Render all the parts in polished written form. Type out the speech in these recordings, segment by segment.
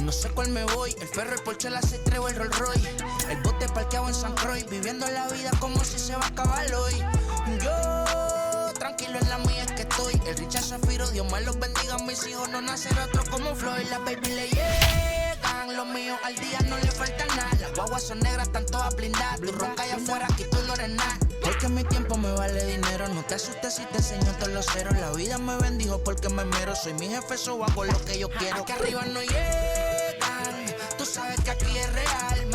no sé cuál me voy. El ferro, el Porsche, la C3 o el Rolls Royce. El bote parqueado en San Croix, viviendo la vida como si se va a acabar hoy. Yo, tranquilo en la mía es que estoy. El Richard Zafiro, Dios me los bendiga. Mis hijos no nacerá otro como Floyd. Las baby le llegan, los míos al día no le falta nada. Las guaguas son negras, están todas blindadas. Tu ronca allá afuera, aquí tú no eres nada. Porque mi tiempo me vale dinero. No te asustes si te enseño todos los ceros. La vida me bendijo porque me mero. Soy mi jefe, so hago lo que yo quiero. Aquí arriba no llegan. Tú sabes que aquí es real.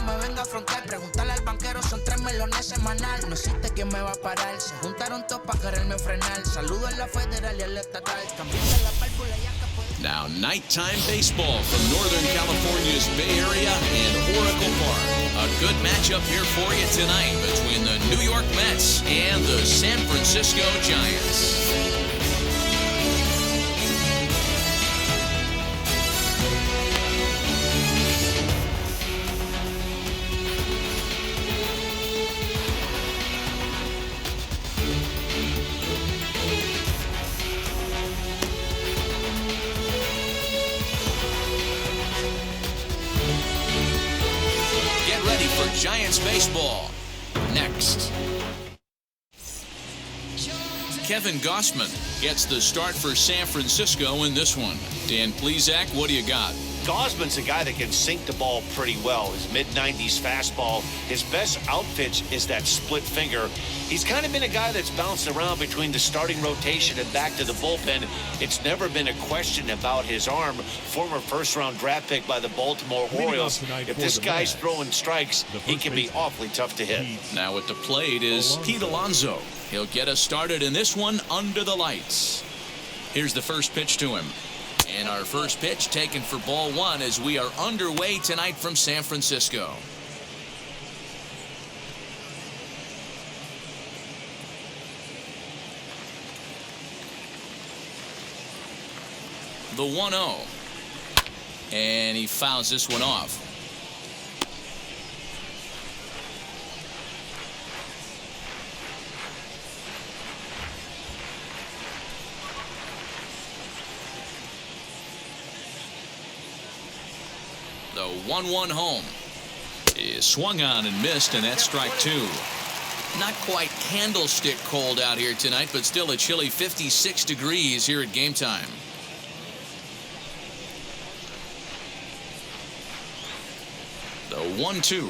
Me venga a afrontar, preguntarle al banquero, son 3 melones semanal. No existe quien me va a parar. Se juntaron todos para quererme frenar. Saludo a la federal y a la estatal. Cambiando la válvula ya que puede... Now, nighttime baseball from Northern California's Bay Area and Oracle Park. A good matchup here for you tonight between the New York Mets and the San Francisco Giants. Giants baseball next. Kevin Gausman gets the start for San Francisco in this one. Dan Plesac, what do you got? Gausman's a guy that can sink the ball pretty well. His mid-90s fastball. His best outpitch is that split finger. He's kind of been a guy that's bounced around between the starting rotation and back to the bullpen. It's never been a question about his arm. Former first-round draft pick by the Baltimore Orioles. If this guy's throwing strikes, he can be awfully tough to hit. Now at the plate is Pete Alonso. He'll get us started in this one under the lights. Here's the first pitch to him. And our first pitch taken for ball one as we are underway tonight from San Francisco. The 1-0. And he fouls this one off. The 1-1 home is swung on and missed, and that's strike 2. Not quite candlestick cold out here tonight, but still a chilly 56 degrees here at game time. The 1-2.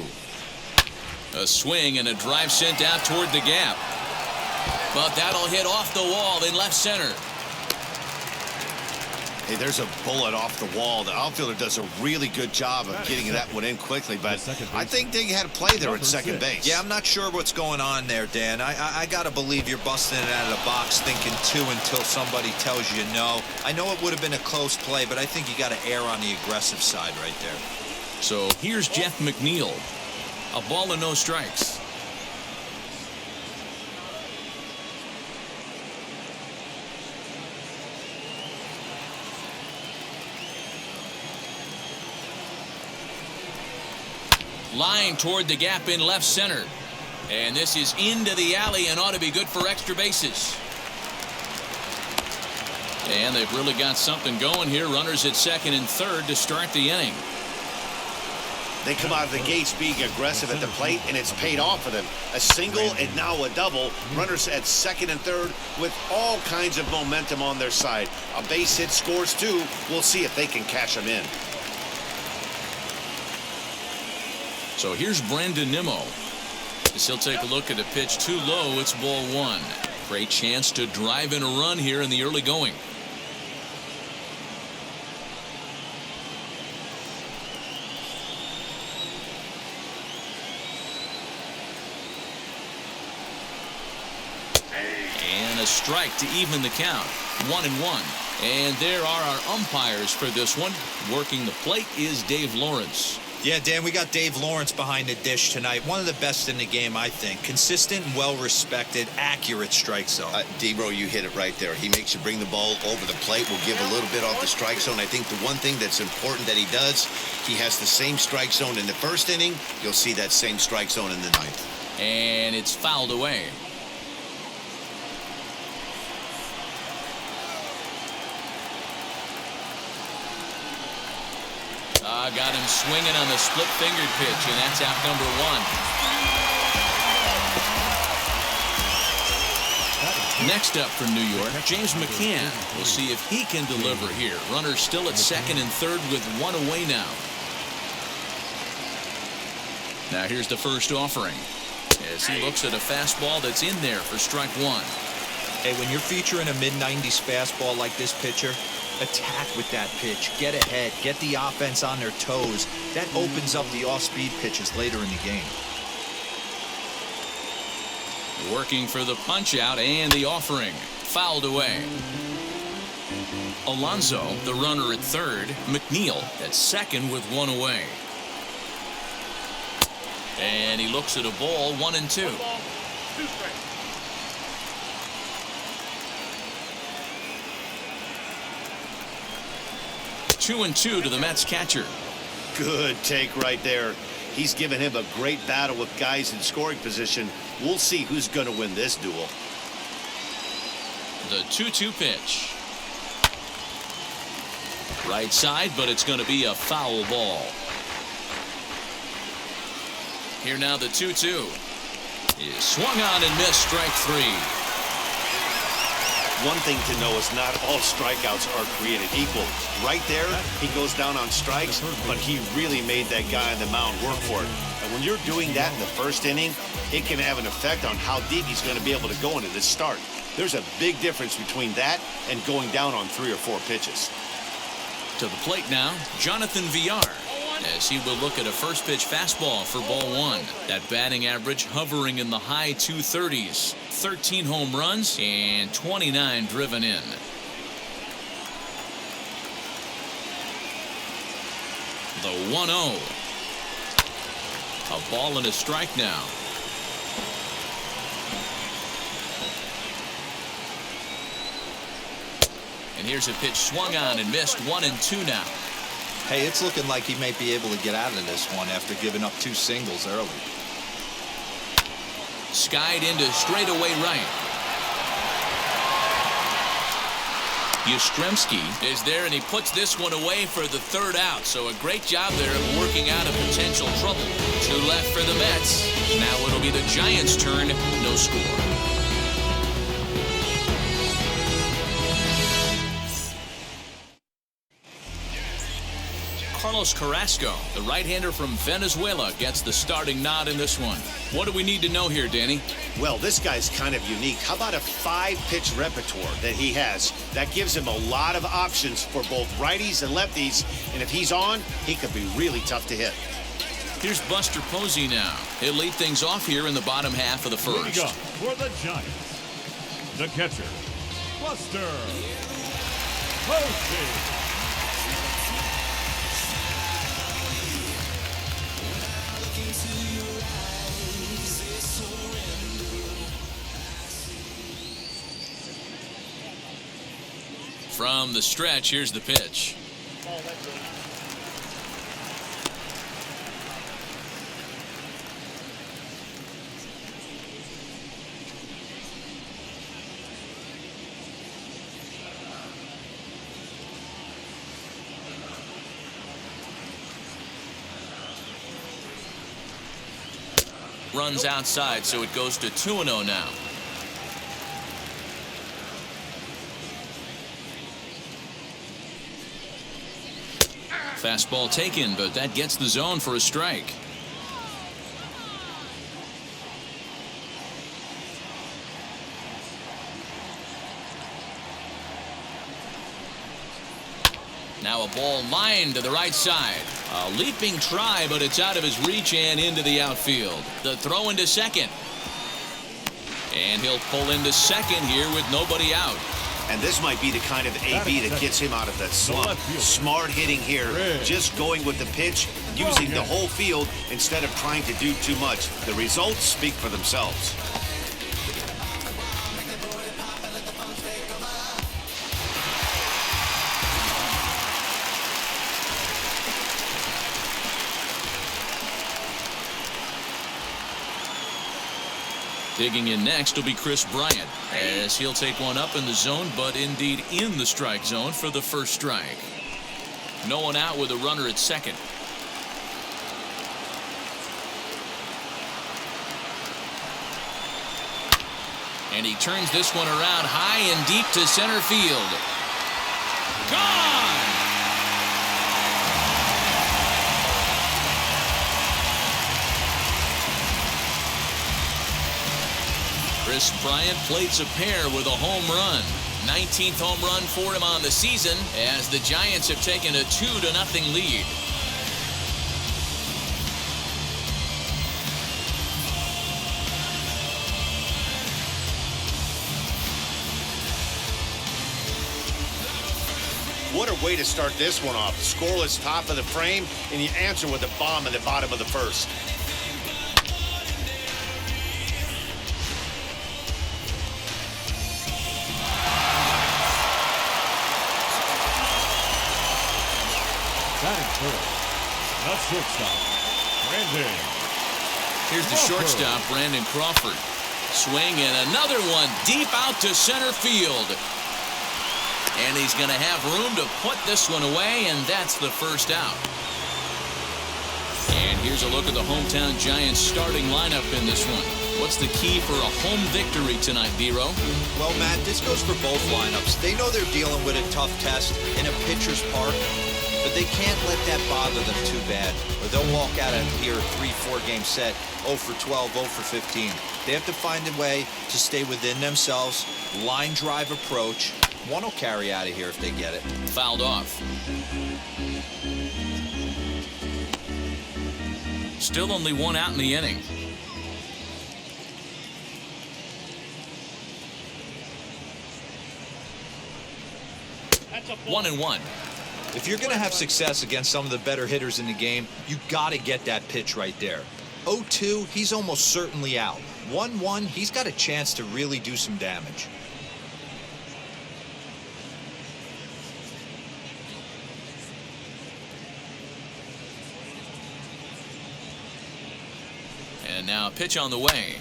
A swing and a drive sent out toward the gap. But that'll hit off the wall in left center. Hey, there's a bullet off the wall. The outfielder does a really good job of getting that one in quickly, but I think they had a play there at second base. Yeah, I'm not sure what's going on there, Dan. I got to believe you're busting it out of the box thinking 2 until somebody tells you no. I know it would have been a close play, but I think you got to err on the aggressive side right there. So here's Jeff McNeil. A ball and no strikes. Line toward the gap in left center. And this is into the alley and ought to be good for extra bases. And they've really got something going here. Runners at second and third to start the inning. They come out of the gates being aggressive at the plate, and it's paid off for them. A single and now a double. Runners at second and third with all kinds of momentum on their side. A base hit scores 2. We'll see if they can cash them in. So here's Brandon Nimmo. As he'll take a look at a pitch too low. It's ball 1. Great chance to drive in a run here in the early going. And a strike to even the count. 1-1. And there are our umpires for this one. Working the plate is Dave Lawrence. Yeah, Dan, we got Dave Lawrence behind the dish tonight. One of the best in the game, I think. Consistent and well-respected, accurate strike zone. D-Bro, you hit it right there. He makes you bring the ball over the plate. Will give a little bit off the strike zone. I think the one thing that's important that he does, he has the same strike zone in the first inning. You'll see that same strike zone in the ninth. And it's fouled away. Got him swinging on the split-fingered pitch, and that's out number one. Next up from New York, James McCann. We'll see if he can deliver here. Runner still at second and third with one away now. Now here's the first offering as he looks at a fastball that's in there for strike one. Hey, when you're featuring a mid-90s fastball like this pitcher, attack with that pitch. Get ahead. Get the offense on their toes. That opens up the off-speed pitches later in the game. Working for the punch-out and the offering. Fouled away. Alonso, the runner at third. McNeil at second with one away. And he looks at a ball, 1-2. 2-2 to the Mets catcher. Good take right there. He's given him a great battle with guys in scoring position. We'll see who's going to win this duel. The 2-2 pitch. Right side, but it's going to be a foul ball. Here now the 2-2 is swung on and missed, strike three. One thing to know is not all strikeouts are created equal. Right there, he goes down on strikes, but he really made that guy on the mound work for it. And when you're doing that in the first inning, it can have an effect on how deep he's going to be able to go into this start. There's a big difference between that and going down on 3 or 4 pitches. To the plate now, Jonathan Villar, as he will look at a first pitch fastball for ball one. That batting average hovering in the high 230s. 13 home runs and 29 driven in. The 1-0. A ball and a strike now. And here's a pitch swung on and missed, 1-2 now. Hey, it's looking like he may be able to get out of this one after giving up 2 singles early. Skied into straightaway right. Yastrzemski is there, and he puts this one away for the third out. So a great job there of working out of potential trouble. 2 left for the Mets. Now it'll be the Giants' turn. No score. Carlos Carrasco, the right-hander from Venezuela, gets the starting nod in this one. What do we need to know here, Danny? Well, this guy's kind of unique. How about a 5-pitch repertoire that he has? That gives him a lot of options for both righties and lefties, and if he's on, he could be really tough to hit. Here's Buster Posey now. He'll lead things off here in the bottom half of the first. Leading up for the Giants, the catcher, Buster Posey. From the stretch, here's the pitch. Runs outside, so it goes to 2-0 now. Fastball taken, but that gets the zone for a strike. Now a ball lined to the right side. A leaping try, but it's out of his reach and into the outfield. The throw into second. And he'll pull into second here with nobody out. And this might be the kind of AB that gets him out of that slump. Smart hitting here, just going with the pitch, using the whole field instead of trying to do too much. The results speak for themselves. Digging in next will be Chris Bryant, as he'll take one up in the zone, but indeed in the strike zone for the first strike. No one out with a runner at second. And he turns this one around high and deep to center field. Gone! Chris Bryant plates a pair with a home run. 19th home run for him on the season as the Giants have taken a 2-0 lead. What a way to start this one off. Scoreless top of the frame, and you answer with a bomb in the bottom of the first. Batting first, the shortstop, Brandon. Here's the shortstop, Brandon Crawford. Swing and another one deep out to center field. And he's going to have room to put this one away, and that's the first out. And here's a look at the hometown Giants starting lineup in this one. What's the key for a home victory tonight, Biro? Well, Matt, this goes for both lineups. They know they're dealing with a tough test in a pitcher's park, but they can't let that bother them too bad, or they'll walk out of here 3-4 game set, 0 for 12, 0 for 15. They have to find a way to stay within themselves, line drive approach. One will carry out of here if they get it. Fouled off. Still only one out in the inning. That's a 1-1. If you're going to have success against some of the better hitters in the game, you got to get that pitch right there. 0-2, he's almost certainly out. 1-1, he's got a chance to really do some damage. And now pitch on the way.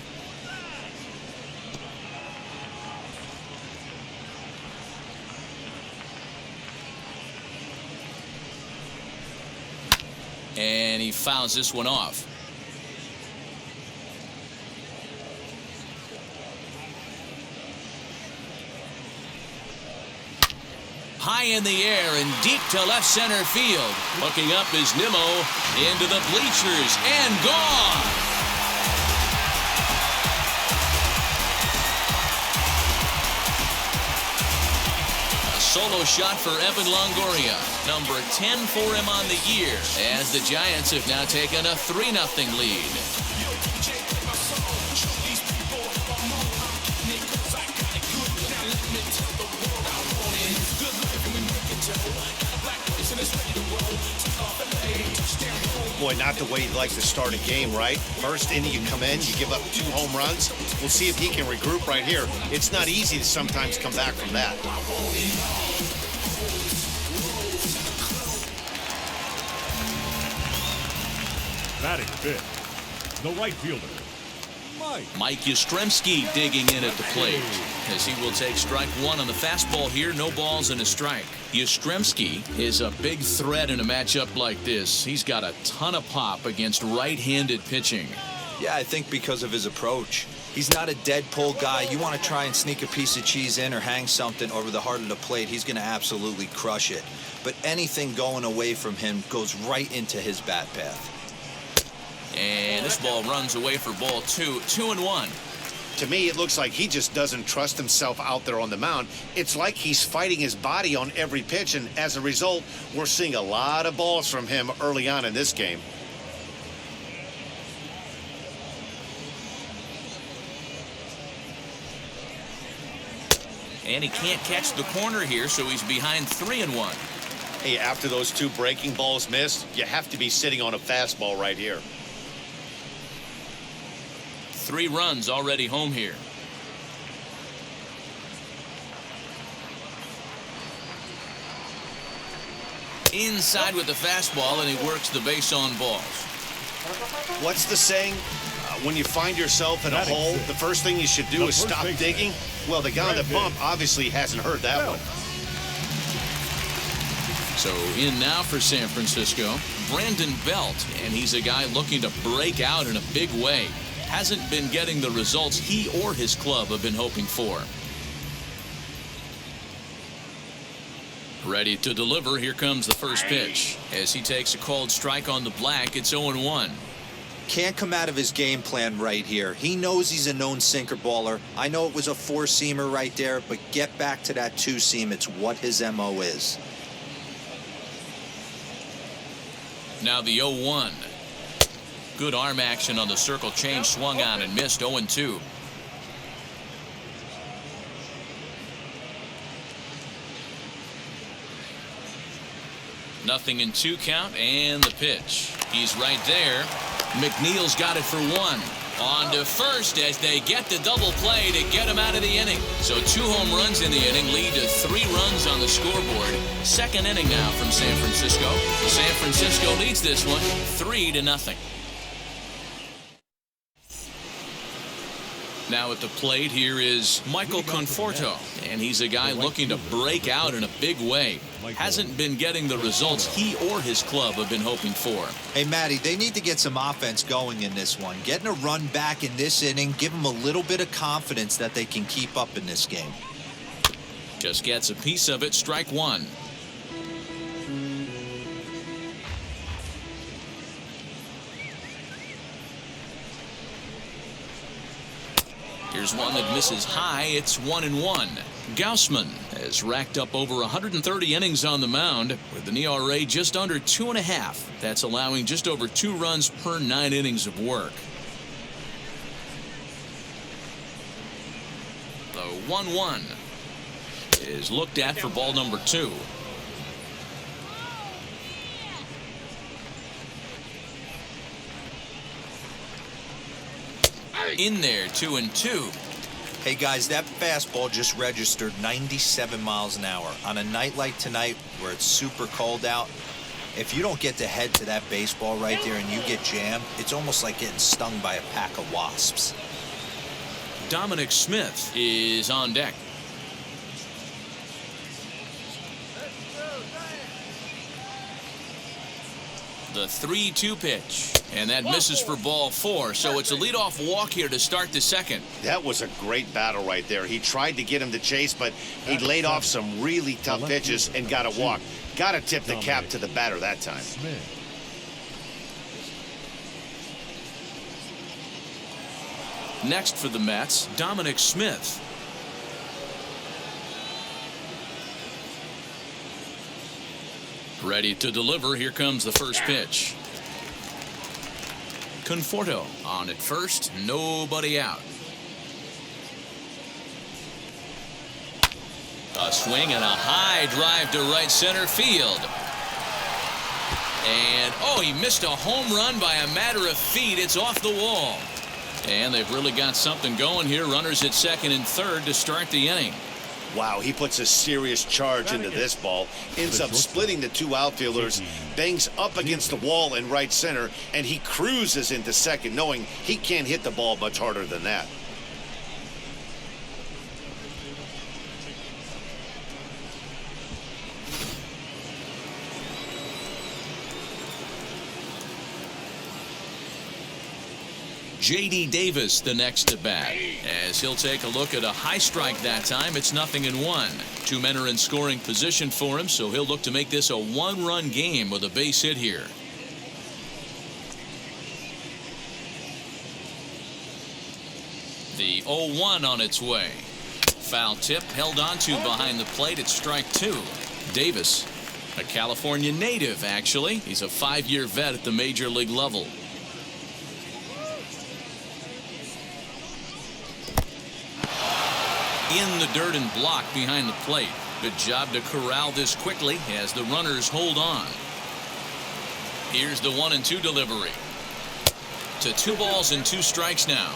And he fouls this one off. High in the air and deep to left center field. Hooking up is Nimmo into the bleachers and gone. Solo shot for Evan Longoria, number 10 for him on the year, as the Giants have now taken a 3-0 lead. Boy, not the way you'd like to start a game, right? First inning, you come in, you give up 2 home runs. We'll see if he can regroup right here. It's not easy to sometimes come back from that. Batting fifth, the right fielder, Mike Yastrzemski digging in at the plate, as he will take strike one on the fastball here. No balls and a strike. Yastrzemski is a big threat in a matchup like this. He's got a ton of pop against right-handed pitching. Yeah, I think because of his approach. He's not a dead pull guy. You want to try and sneak a piece of cheese in or hang something over the heart of the plate, he's going to absolutely crush it. But anything going away from him goes right into his bat path. And this ball runs away for ball 2. 2-1. To me, it looks like he just doesn't trust himself out there on the mound. It's like he's fighting his body on every pitch, and as a result, we're seeing a lot of balls from him early on in this game. And he can't catch the corner here, so he's behind 3-1. Hey, after those 2 breaking balls missed, you have to be sitting on a fastball right here. 3 runs already home here. Inside with the fastball, and he works the base on balls. What's the saying? When you find yourself in a hole, the first thing you should do is stop digging. Well, the guy on the bump obviously hasn't heard that one. So in now for San Francisco, Brandon Belt, and he's a guy looking to break out in a big way. Hasn't been getting the results he or his club have been hoping for. Ready to deliver. Here comes the first pitch. As he takes a called strike on the black, it's 0-1. Can't come out of his game plan right here. He knows he's a known sinker baller. I know it was a four-seamer right there, but get back to that two-seam. It's what his MO is. Now the 0-1. Good arm action on the circle change, swung on and missed. 0-2. Nothing in 2 count, and the pitch. He's right there. McNeil's got it for 1. On to first as they get the double play to get him out of the inning. So 2 home runs in the inning lead to 3 runs on the scoreboard. Second inning now from San Francisco. San Francisco leads this one 3-0. Now at the plate here is Michael Conforto, and he's a guy looking to break out in a big way. Hasn't been getting the results he or his club have been hoping for. Hey, Matty, they need to get some offense going in this one. Getting a run back in this inning, give them a little bit of confidence that they can keep up in this game. Just gets a piece of it. Strike 1. Here's one that misses high. It's 1-1. Gausman has racked up over 130 innings on the mound with an ERA just under 2.5. That's allowing just over 2 runs per 9 innings of work. The 1-1 is looked at for ball number 2. In there, 2-2. Hey, guys, that fastball just registered 97 miles an hour. On a night like tonight where it's super cold out, if you don't get to head to that baseball right there and you get jammed, it's almost like getting stung by a pack of wasps. Dominic Smith is on deck. The 3-2 pitch, and that misses for ball 4. So it's a leadoff walk here to start the second. That was a great battle right there. He tried to get him to chase, but he laid off some really tough pitches and got a walk. Got to tip the cap to the batter that time. Next for the Mets, Dominic Smith. Ready to deliver. Here comes the first pitch. Conforto on at first. Nobody out. A swing and a high drive to right center field. And, oh, he missed a home run by a matter of feet. It's off the wall. And they've really got something going here. Runners at second and third to start the inning. Wow, he puts a serious charge into this ball, ends up splitting the 2 outfielders, bangs up against the wall in right center, and he cruises into second, knowing he can't hit the ball much harder than that. J.D. Davis the next to bat, as he'll take a look at a high strike that time. It's 0-1. 2 men are in scoring position for him, so he'll look to make this a 1-run game with a base hit here. The 0-1 on its way. Foul tip held onto behind the plate at strike 2. Davis, a California native actually. He's a 5-year vet at the major league level. In the dirt and block behind the plate. Good job to corral this quickly as the runners hold on. Here's the 1-2 delivery. To 2 balls and 2 strikes now.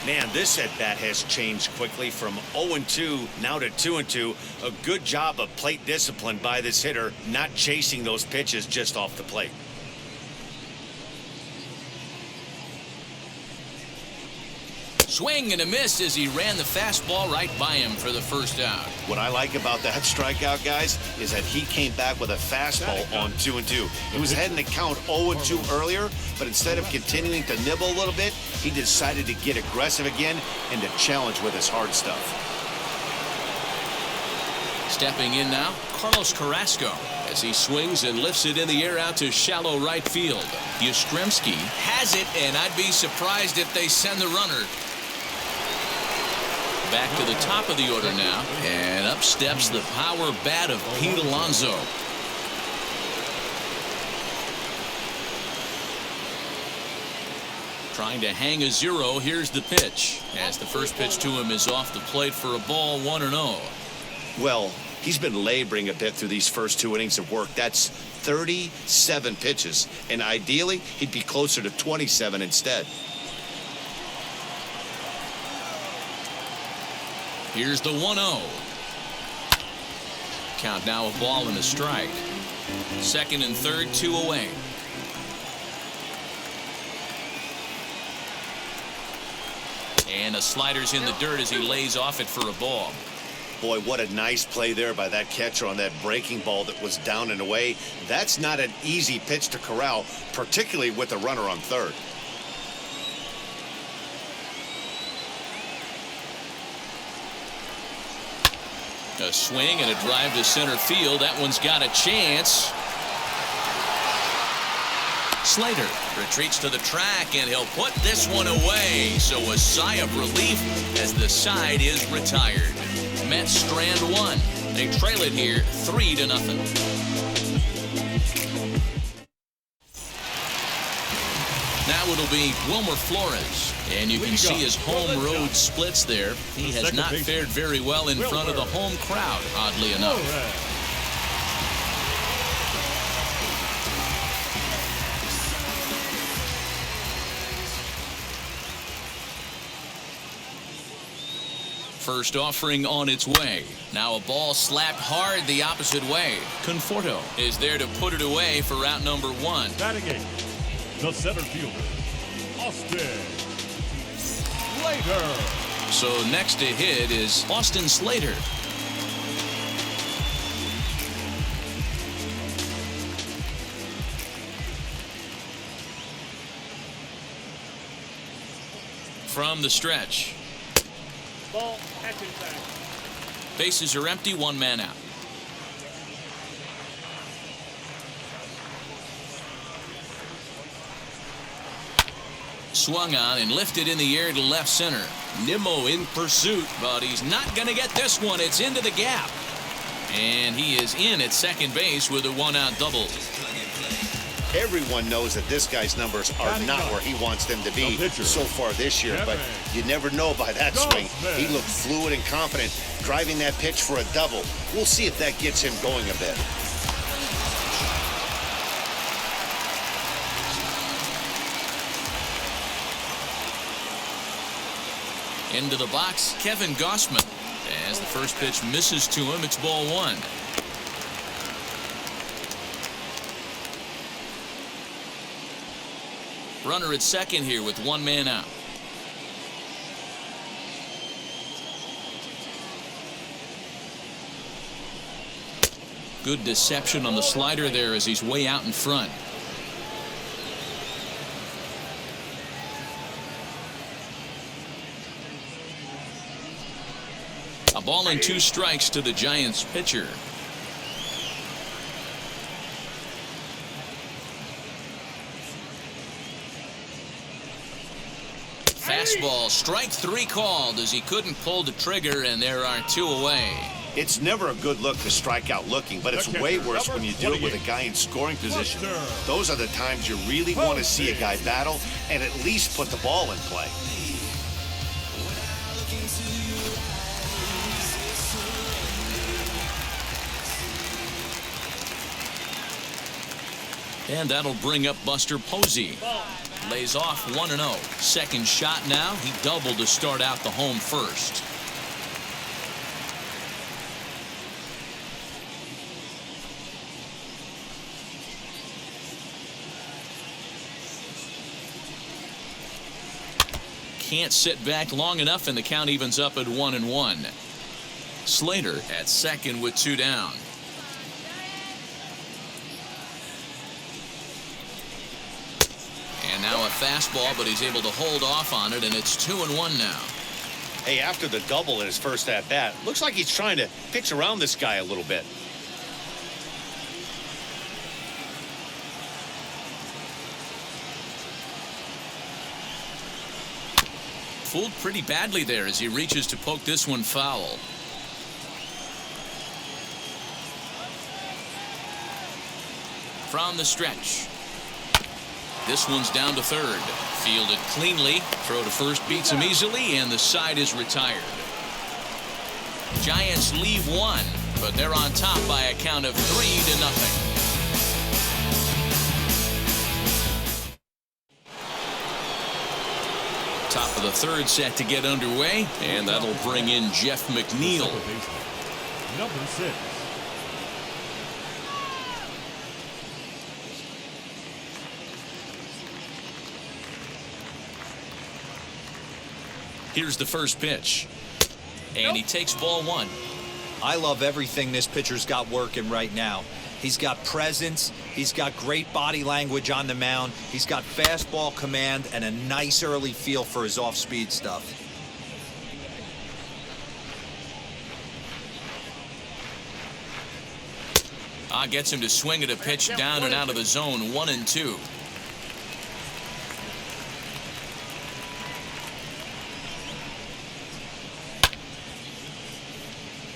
Man, this at-bat has changed quickly from 0-2 now to 2-2. A good job of plate discipline by this hitter, not chasing those pitches just off the plate. Swing and a miss as he ran the fastball right by him for the first out. What I like about that strikeout, guys, is that he came back with a fastball on 2-2. He was heading to count 0-2 earlier, but instead of continuing to nibble a little bit, he decided to get aggressive again and to challenge with his hard stuff. Stepping in now, Carrasco, as he swings and lifts it in the air out to shallow right field. Yastrzemski has it, and I'd be surprised if they send the runner. Back to the top of the order now, and up steps the power bat of Pete Alonso. Trying to hang a 0. Here's the pitch, as the first pitch to him is off the plate for a ball, 1-0. Well, he's been laboring a bit through these first 2 innings of work. That's 37 pitches, and ideally he'd be closer to 27 instead. Here's the 1-0. Count now a ball and a strike. Second and third, 2 away. And a slider's in the dirt as he lays off it for a ball. Boy, what a nice play there by that catcher on that breaking ball that was down and away. That's not an easy pitch to corral, particularly with a runner on third. A swing and a drive to center field. That one's got a chance. Slater retreats to the track, and he'll put this one away. So a sigh of relief as the side is retired. Mets strand 1. They trail it here 3-0. Now it'll be Wilmer Flores, and you can see his home road splits there. He has not fared very well in front of the home crowd, oddly enough. First offering on its way. Now a ball slapped hard the opposite way. Conforto is there to put it away for route number 1. Batting 8, the center fielder, Austin Slater. So next to hit is Austin Slater. From the stretch. Ball, catching back. Bases are empty, 1 man out. Swung on and lifted in the air to left center. Nimmo in pursuit, but he's not going to get this one. It's into the gap. And he is in at second base with a 1-out double. Everyone knows that this guy's numbers are not where he wants them to be so far this year, but you never know by that swing. He looked fluid and confident, driving that pitch for a double. We'll see if that gets him going a bit. Into the box, Kevin Gausman. As the first pitch misses to him, it's ball 1. Runner at second here with 1 man out. Good deception on the slider there as he's way out in front. A ball and 2 strikes to the Giants pitcher. Fastball, strike 3 called as he couldn't pull the trigger, and there are 2 away. It's never a good look to strike out looking, but it's way worse when you do it with a guy in scoring position. Those are the times you really want to see a guy battle and at least put the ball in play. And that'll bring up Buster Posey. Lays off 1-0. Second shot now. He doubled to start out the home first. can't sit back long enough, and the count evens up at 1-1. Slater at second with 2 down. And now a fastball, but he's able to hold off on it, and it's 2-1 now. Hey, after the double in his first at-bat, looks like he's trying to pitch around this guy a little bit. Fooled pretty badly there as he reaches to poke this one foul. From the stretch. This one's down to third. Fielded cleanly. Throw to first beats him easily, and the side is retired. Giants leave one, but they're on top by a count of 3-0. Top of the third set to get underway, and that'll bring in Jeff McNeil. Number 6. Here's the first pitch, and he takes ball 1. I love everything this pitcher's got working right now. He's got presence. He's got great body language on the mound. He's got fastball command and a nice early feel for his off-speed stuff. Gets him to swing at a pitch down and out of the zone, 1-2.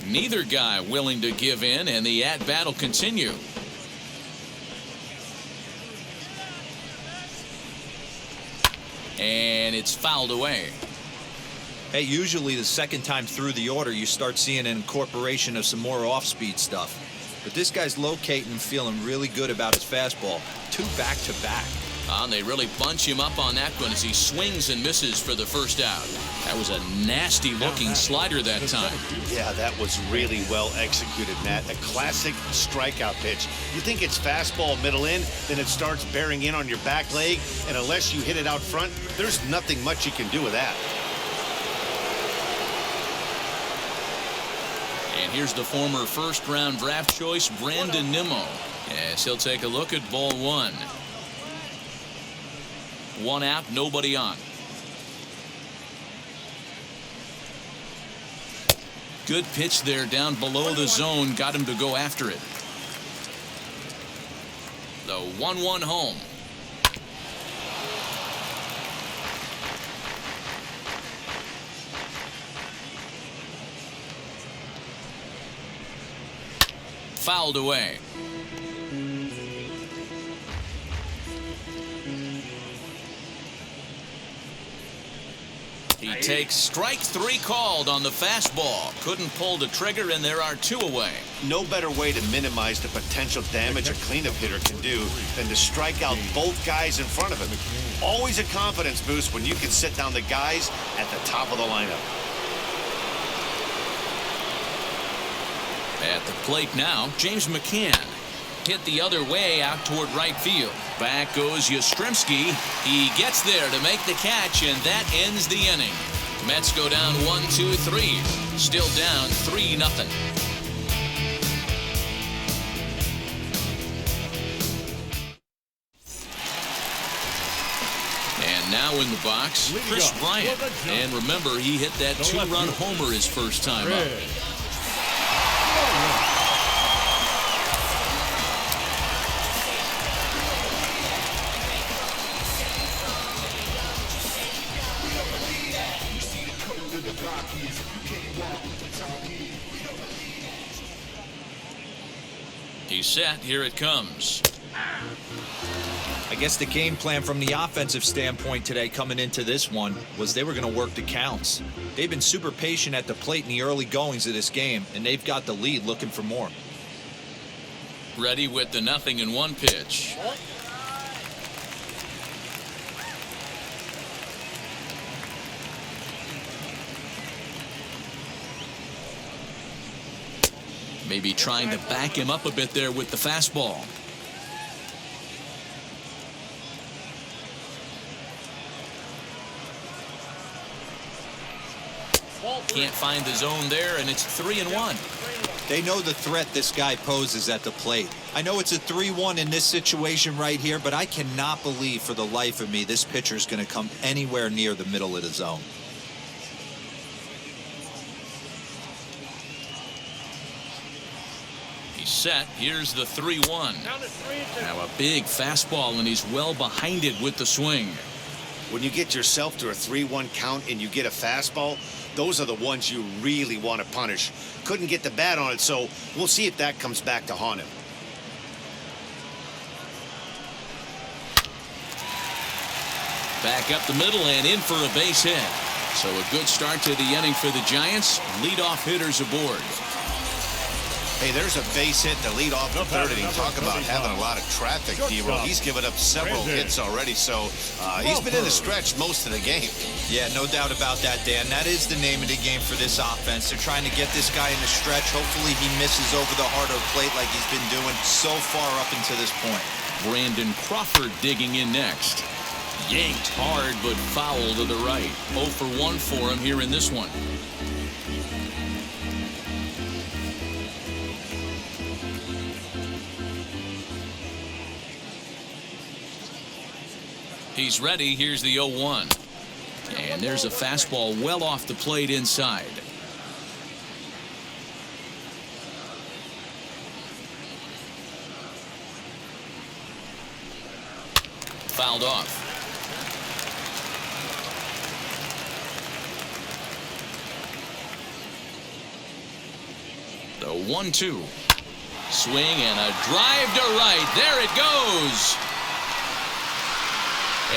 Neither guy willing to give in, and the at-bat will continue. And it's fouled away. Hey, usually the second time through the order, you start seeing an incorporation of some more off-speed stuff. But this guy's locating and feeling really good about his fastball. 2 back-to-back. And they really bunch him up on that one as he swings and misses for the first out. That was a nasty-looking slider that time. Yeah, that was really well executed, Matt. A classic strikeout pitch. You think it's fastball middle in, then it starts bearing in on your back leg, and unless you hit it out front, there's nothing much you can do with that. And here's the former first-round draft choice, Brandon Nimmo, as he'll take a look at ball 1. 1 out, nobody on. Good pitch there down below the zone, got him to go after it. The 1-1 home. Fouled away. He takes strike 3 called on the fastball. Couldn't pull the trigger, and there are 2 away. No better way to minimize the potential damage a cleanup hitter can do than to strike out both guys in front of him. Always a confidence boost when you can sit down the guys at the top of the lineup. At the plate now, James McCann. Hit the other way out toward right field. Back goes Yastrzemski. He gets there to make the catch, and that ends the inning. Mets go down 1-2-3. Still down 3-0. And now in the box, Chris Bryant. And remember, he hit that 2-run homer his first time up. He's set. Here it comes. I guess the game plan from the offensive standpoint today coming into this one was they were going to work the counts. They've been super patient at the plate in the early goings of this game, and they've got the lead looking for more. Ready with the 0-1 pitch. Maybe trying to back him up a bit there with the fastball. Can't find the zone there, and it's 3-1. They know the threat this guy poses at the plate. I know it's a 3-1 in this situation right here, but I cannot believe for the life of me this pitcher's going to come anywhere near the middle of the zone. He's set. Here's the 3-1. Now a big fastball, and he's well behind it with the swing. When you get yourself to a 3-1 count and you get a fastball, those are the ones you really want to punish. Couldn't get the bat on it, so we'll see if that comes back to haunt him. Back up the middle and in for a base hit. So a good start to the inning for the Giants. Leadoff hitters aboard. Hey, there's a base hit to lead off the third inning. Talk about having a lot of traffic, D-Roll. He's given up several hits already, so he's been in the stretch most of the game. Yeah, no doubt about that, Dan. That is the name of the game for this offense. They're trying to get this guy in the stretch. Hopefully he misses over the heart of the plate like he's been doing so far up until this point. Brandon Crawford digging in next. Yanked hard, but foul to the right. 0 for 1 for him here in this one. He's ready. Here's the 0-1. And there's a fastball well off the plate inside. Fouled off. The 1-2. Swing and a drive to right. There it goes.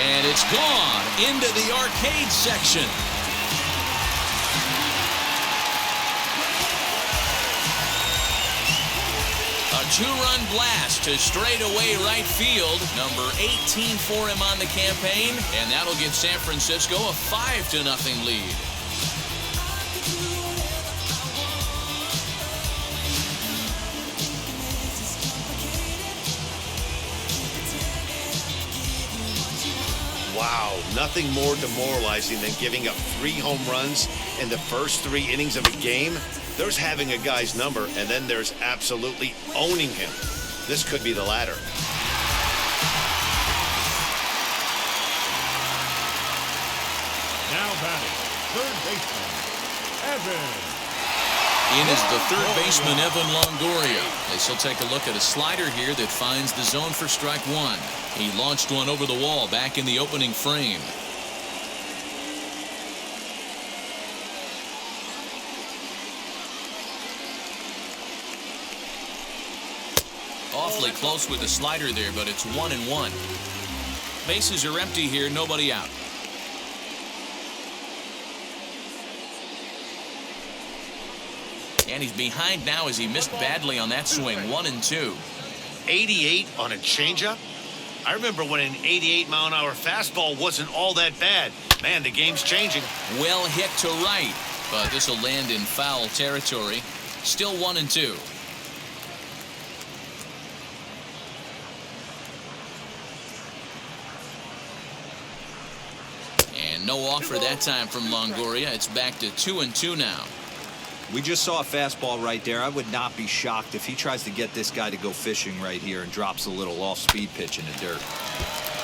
And it's gone into the arcade section. A two-run blast to straightaway right field. Number 18 for him on the campaign. And that'll give San Francisco a 5-0 lead. Wow, nothing more demoralizing than giving up 3 home runs in the first 3 innings of a game. There's having a guy's number, and then there's absolutely owning him. This could be the latter. Now batting, third baseman, Evan. In is the third baseman, Evan Longoria, as he'll take a look at a slider here that finds the zone for strike 1. He launched one over the wall back in the opening frame. Awfully close with the slider there, but it's 1-1. Bases are empty here, nobody out. And he's behind now as he missed badly on that swing. 1-2. 88 on a changeup? I remember when an 88-mile-an-hour fastball wasn't all that bad. Man, the game's changing. Well hit to right, but this will land in foul territory. Still 1-2. And no offer that time from Longoria. It's back to 2-2 now. We just saw a fastball right there. I would not be shocked if he tries to get this guy to go fishing right here and drops a little off-speed pitch in the dirt.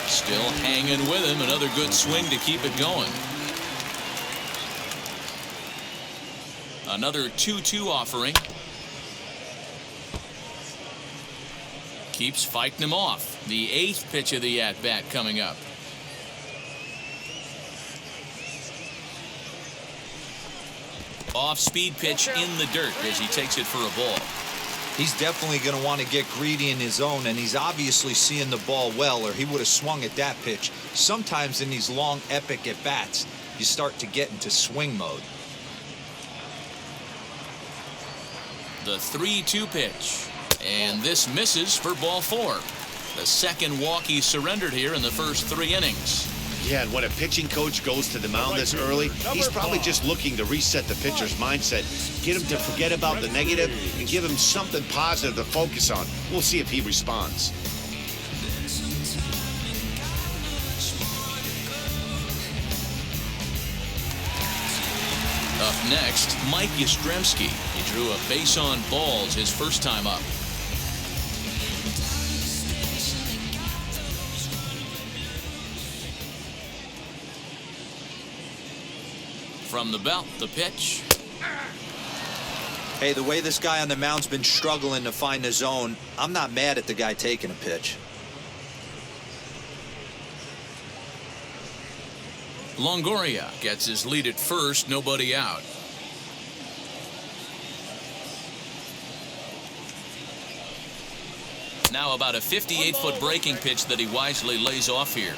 Still hanging with him. Another good swing to keep it going. Another 2-2 offering. Keeps fighting him off. The 8th pitch of the at-bat coming up. Off-speed pitch in the dirt as he takes it for a ball. He's definitely going to want to get greedy in his zone, and he's obviously seeing the ball well, or he would have swung at that pitch. Sometimes in these long, epic at-bats, you start to get into swing mode. The 3-2 pitch. And this misses for ball 4. The second walk he surrendered here in the first 3 innings. Yeah, and when a pitching coach goes to the mound this early, he's probably just looking to reset the pitcher's mindset, get him to forget about the negative, and give him something positive to focus on. We'll see if he responds. Up next, Mike Yastrzemski. He drew a base on balls his first time up. From the belt, the pitch. Hey, the way this guy on the mound's been struggling to find the zone, I'm not mad at the guy taking a pitch. Longoria gets his lead at first, nobody out. Now about a 58-foot breaking pitch that he wisely lays off here.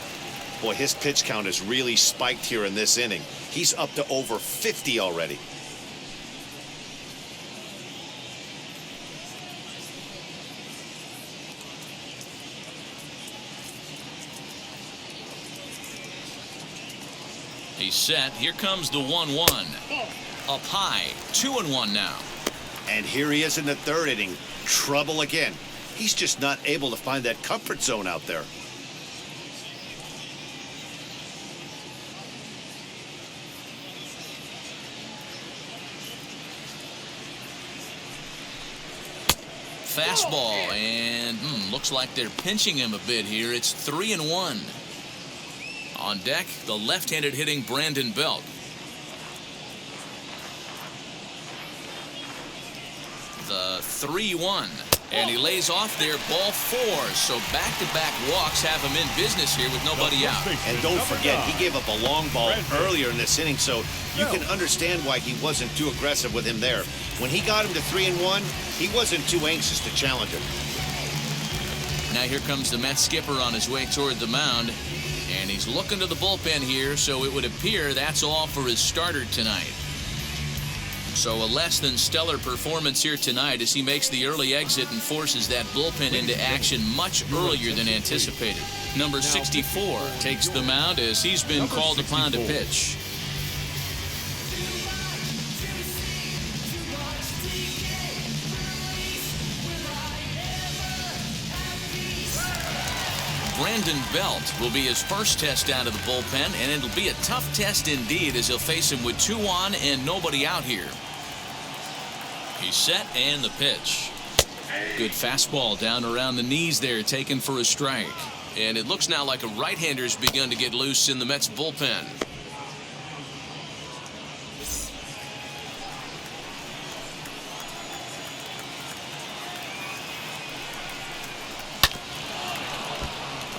Boy, his pitch count has really spiked here in this inning. He's up to over 50 already. He's set. Here comes the 1-1. Up high. 2-1 now. And here he is in the third inning. Trouble again. He's just not able to find that comfort zone out there. Fastball, and looks like they're pinching him a bit here. It's 3-1. On deck, the left-handed hitting Brandon Belt. The 3-1. And he lays off there, ball 4. So back-to-back walks have him in business here with nobody out. And don't forget, he gave up a long ball earlier in this inning, so you can understand why he wasn't too aggressive with him there. When he got him to 3-1, he wasn't too anxious to challenge him. Now here comes the Mets skipper on his way toward the mound. And he's looking to the bullpen here, so it would appear that's all for his starter tonight. So a less than stellar performance here tonight as he makes the early exit and forces that bullpen into action much earlier than anticipated. Number 64 takes the mound as he's been called upon to pitch. Brandon Belt will be his first test out of the bullpen, and it'll be a tough test indeed as he'll face him with 2 on and nobody out here. He's set and the pitch. Good fastball down around the knees there, taken for a strike. And it looks now like a right-hander's begun to get loose in the Mets bullpen.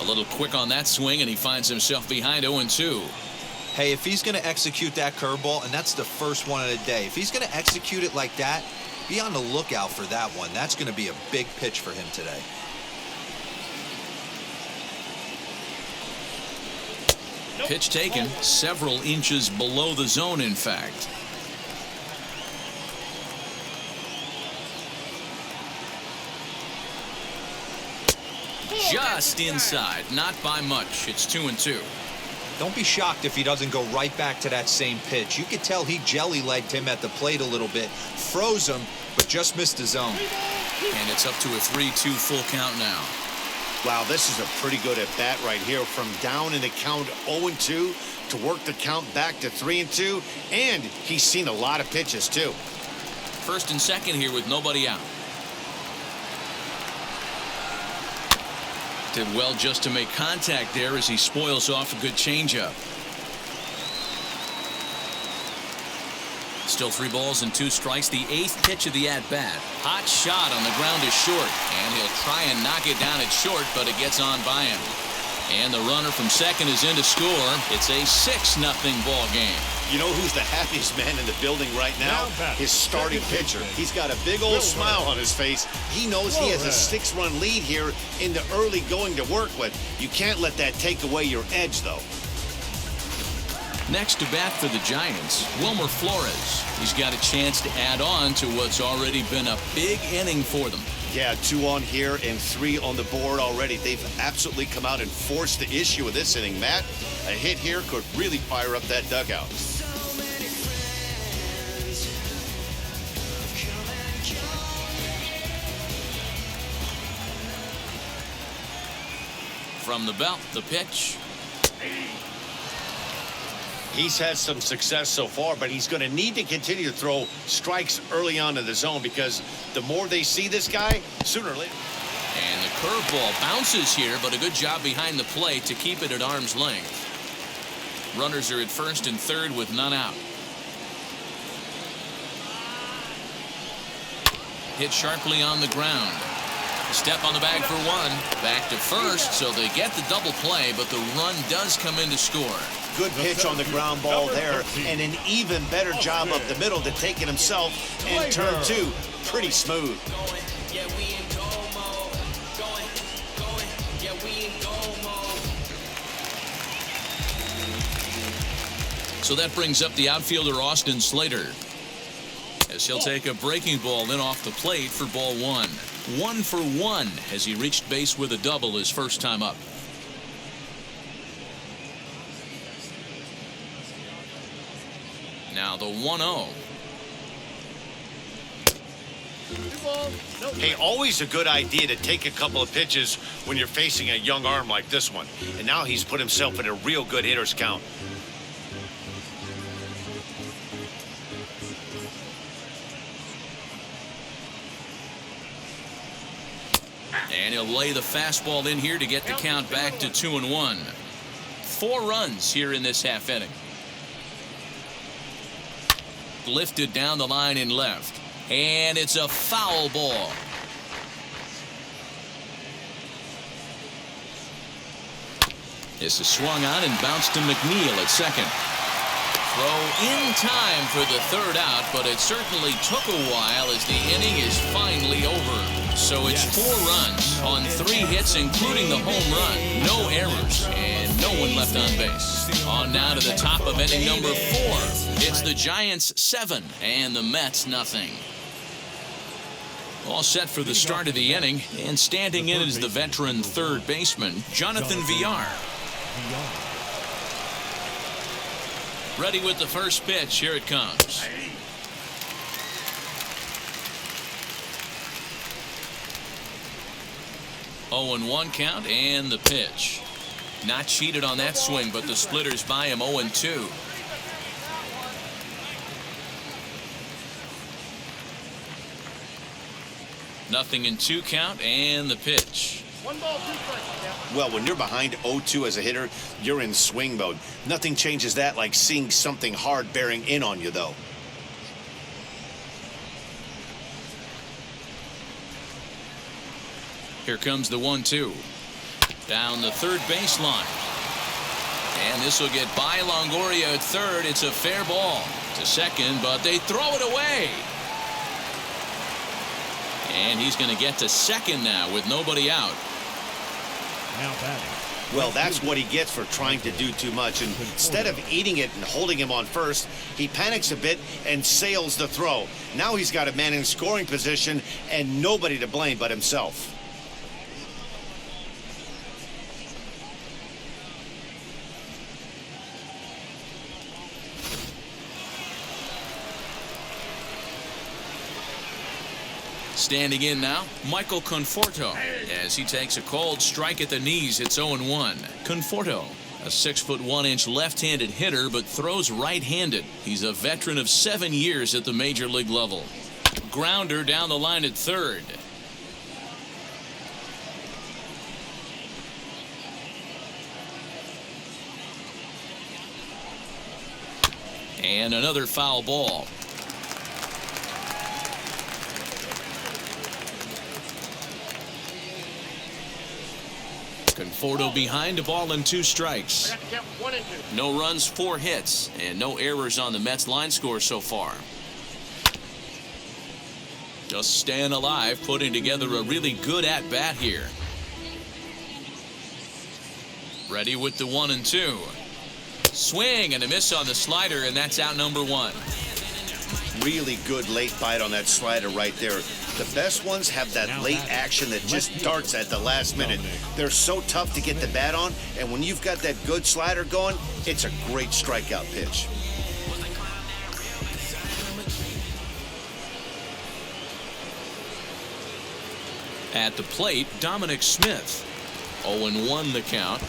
A little quick on that swing, and he finds himself behind 0-2. Hey, if he's going to execute that curveball, and that's the first one of the day, if he's going to execute it like that, be on the lookout for that one. That's going to be a big pitch for him today. Pitch taken several inches below the zone, in fact. Just inside, not by much. It's 2-2. Don't be shocked if he doesn't go right back to that same pitch. You could tell he jelly-legged him at the plate a little bit, froze him, but just missed the zone. And it's up to a 3-2 full count now. Wow, this is a pretty good at-bat right here. From down in the count 0-2 to work the count back to 3-2. And he's seen a lot of pitches, too. First and second here with nobody out. Did well just to make contact there as he spoils off a good changeup. Still 3 balls and 2 strikes. The 8th pitch of the at-bat. Hot shot on the ground is short, and he'll try and knock it down at short, but it gets on by him. And the runner from second is in to score. It's a 6-0 ball game. You know who's the happiest man in the building right now? His starting pitcher. He's got a big old smile on his face. He knows he has a 6-run lead here in the early going to work with. You can't let that take away your edge, though. Next to bat for the Giants, Wilmer Flores. He's got a chance to add on to what's already been a big inning for them. Yeah, 2 on here and 3 on the board already. They've absolutely come out and forced the issue of this inning, Matt. A hit here could really fire up that dugout. From the belt, the pitch. He's had some success so far, but he's going to need to continue to throw strikes early on in the zone, because the more they see this guy, sooner or later. And the curveball bounces here, but a good job behind the plate to keep it at arm's length. Runners are at first and third with none out. Hit sharply on the ground. Step on the bag for one. Back to first, so they get the double play, but the run does come in to score. Good pitch on the ground ball there, and an even better job up the middle to take it himself, and turn two pretty smooth. So that brings up the outfielder Austin Slater, as he'll take a breaking ball in off the plate for ball one. 1 for 1 as he reached base with a double his first time up. Now the 1-0. Hey, always a good idea to take a couple of pitches when you're facing a young arm like this one. And now he's put himself in a real good hitter's count. And he'll lay the fastball in here to get the count back to 2-1. 4 runs here in this half inning. Lifted down the line in left. And it's a foul ball. This is swung on and bounced to McNeil at second. Throw in time for the third out, but it certainly took a while as the inning is finally over. So it's 4 runs on 3 hits, including the home run. No errors and no one left on base. On now to the top of inning number 4. It's the Giants 7 and the Mets nothing. All set for the start of the inning, and standing in is the veteran third baseman, Jonathan Villar. Ready with the first pitch. Here it comes. Oh, and 1 count, and the pitch. Not cheated on that swing, but the splitters by him 0-2. Nothing in 2 count, and the pitch. 1 ball, 2 strikes. Well, when you're behind 0-2 as a hitter, you're in swing mode. Nothing changes that like seeing something hard bearing in on you, though. Here comes the 1-2. Down the third baseline. And this will get by Longoria at third. It's a fair ball to second, but they throw it away. And he's going to get to second now with nobody out. Now batting. Well, that's what he gets for trying to do too much. And instead of eating it and holding him on first, he panics a bit and sails the throw. Now he's got a man in scoring position and nobody to blame but himself. Standing in now, Michael Conforto, as he takes a cold strike at the knees. It's 0-1. Conforto, a 6'1" left-handed hitter, but throws right-handed. He's a veteran of 7 years at the major league level. Grounder down the line at third. And another foul ball. Conforto behind, a ball and 2 strikes. No runs, 4 hits, and no errors on the Mets line score so far. Just staying alive, putting together a really good at-bat here. Ready with the 1-2. Swing and a miss on the slider, and that's out number 1. Really good late bite on that slider right there. The best ones have that late action that just darts at the last minute. They're so tough to get the bat on, and when you've got that good slider going, it's a great strikeout pitch. At the plate, Dominic Smith. 0-1 the count.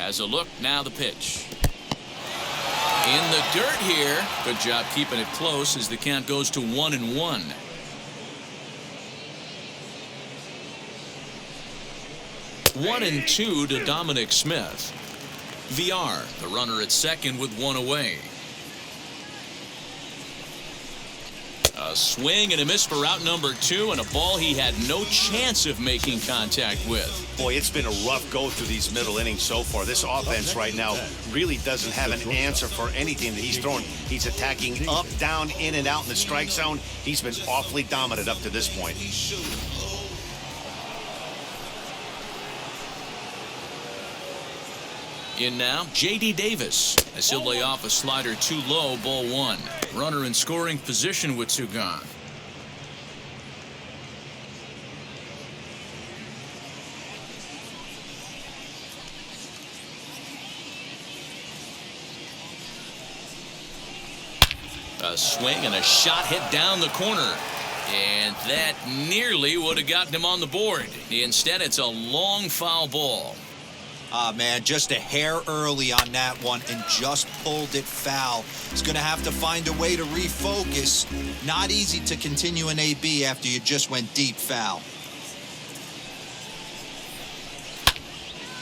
Has a look, now the pitch. In the dirt here. Good job keeping it close as the count goes to 1-1. One and two to Dominic Smith. VR, the runner at second with one away. A swing and a miss for out number 2, and a ball he had no chance of making contact with. Boy, it's been a rough go through these middle innings so far. This offense right now really doesn't have an answer for anything that he's throwing. He's attacking up, down, in, and out in the strike zone. He's been awfully dominant up to this point. In now, J.D. Davis as he'll lay off a slider too low, ball 1. Runner in scoring position with 2 gone. A swing and a shot hit down the corner. And that nearly would have gotten him on the board. Instead, it's a long foul ball. Ah, man, just a hair early on that one and just pulled it foul. He's going to have to find a way to refocus. Not easy to continue an AB after you just went deep foul.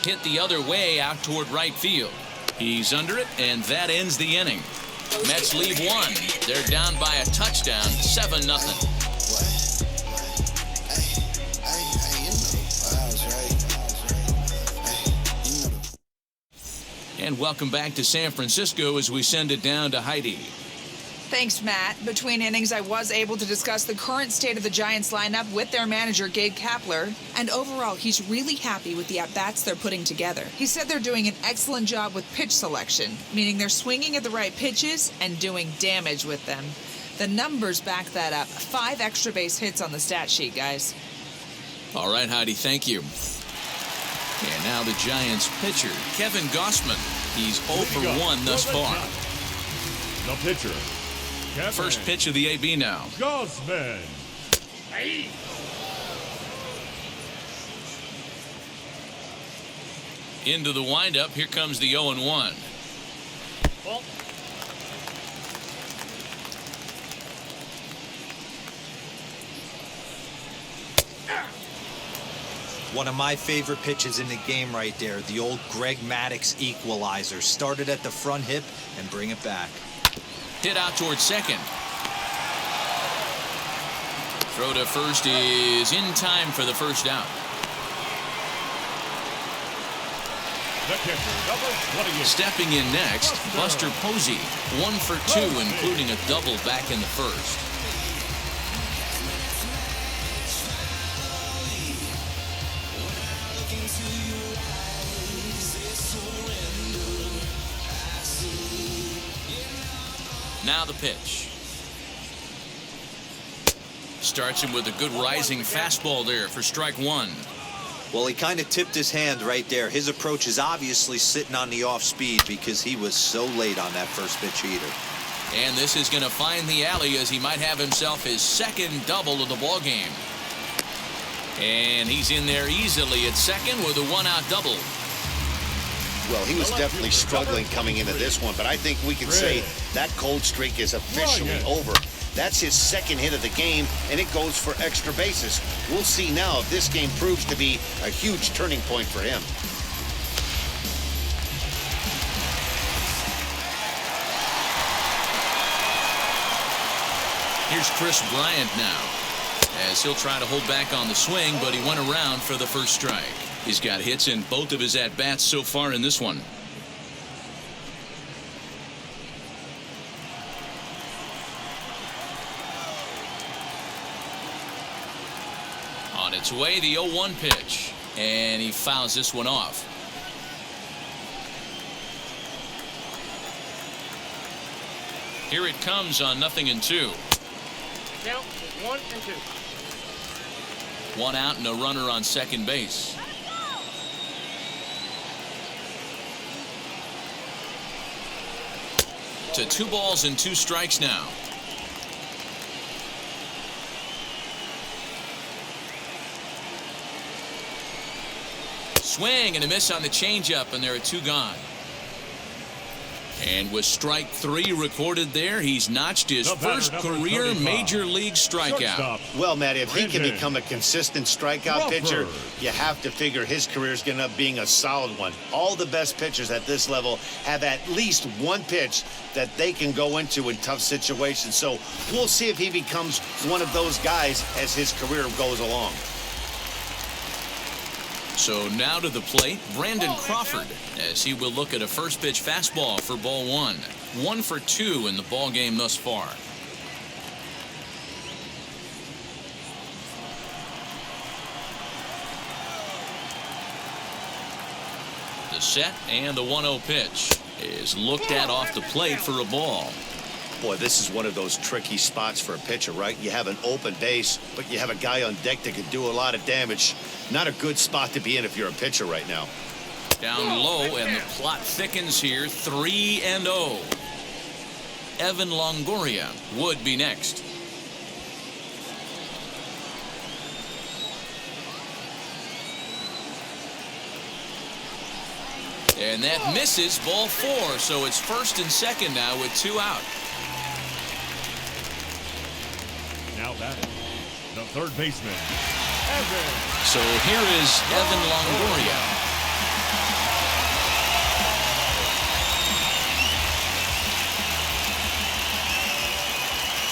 Hit the other way out toward right field. He's under it, and that ends the inning. Mets leave 1. They're down by a touchdown, 7-0. And welcome back to San Francisco as we send it down to Heidi. Thanks, Matt. Between innings, I was able to discuss the current state of the Giants lineup with their manager, Gabe Kapler. And overall, he's really happy with the at-bats they're putting together. He said they're doing an excellent job with pitch selection, meaning they're swinging at the right pitches and doing damage with them. The numbers back that up. 5 extra base hits on the stat sheet, guys. All right, Heidi, thank you. And now the Giants pitcher, Kevin Gausman. He's 0 for 1 thus far. The pitcher, Kevin. First pitch of the AB now. Gausman. Into the windup. Here comes the 0-1. Ball. One of my favorite pitches in the game right there, the old Greg Maddux equalizer. Started at the front hip and bring it back. Hit out towards second. Throw to first is in time for the first out. The catcher, number 28. Stepping in next, Buster Posey. 1 for 2, including a double back in the first. Now the pitch. Starts him with a good rising fastball there for strike 1. Well, he kind of tipped his hand right there. His approach is obviously sitting on the off speed because he was so late on that first pitch heater. And this is going to find the alley as he might have himself his second double of the ball game. And he's in there easily at second with a 1-out double. Well, he was definitely struggling coming into this one, but I think we can say that cold streak is officially over. That's his second hit of the game, and it goes for extra bases. We'll see now if this game proves to be a huge turning point for him. Here's Chris Bryant now, as he'll try to hold back on the swing, but he went around for the first strike. He's got hits in both of his at-bats so far in this one. On its way, the 0-1 pitch, and he fouls this one off. Here it comes on 0-2. Count 1 and 2. 1 out and a runner on second base. To 2 balls and 2 strikes now. swing and a miss on the changeup, and there are 2 gone. And with strike 3 recorded there, he's notched his first career major league strikeout. Well, Matt, if he can Brandon become a consistent strikeout pitcher, you have to figure his career is going to end up being a solid one. All the best pitchers at this level have at least one pitch that they can go into in tough situations. So we'll see if he becomes one of those guys as his career goes along. So now to the plate, Brandon Crawford, as he will look at a first pitch fastball for ball 1. 1 for 2 in the ball game thus far. The set and the 1-0 pitch is looked at off the plate for a ball. Boy, this is one of those tricky spots for a pitcher, right? You have an open base, but you have a guy on deck that could do a lot of damage. Not a good spot to be in if you're a pitcher right now. Down low, and the plot thickens here. 3-0. Evan Longoria would be next. And that misses, ball 4. So it's first and second now with 2 out. Now batting, the third baseman, Evan. So here is Evan Longoria.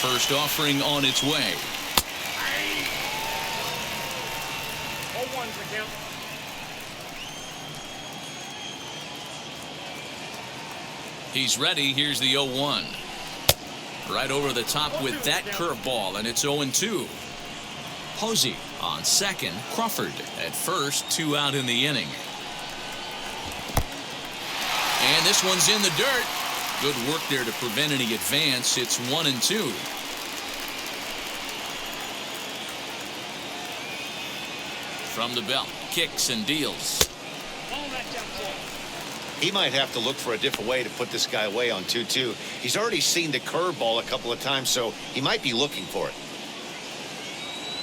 First offering on its way. 0-1 to count. He's ready. Here's the 0-1. Right over the top with that curveball, and it's 0-2. Posey on second. Crawford at first. 2 out in the inning. And this one's in the dirt. Good work there to prevent any advance. It's 1-2. From the belt, kicks and deals. He might have to look for a different way to put this guy away on 2-2. He's already seen the curveball a couple of times, so he might be looking for it.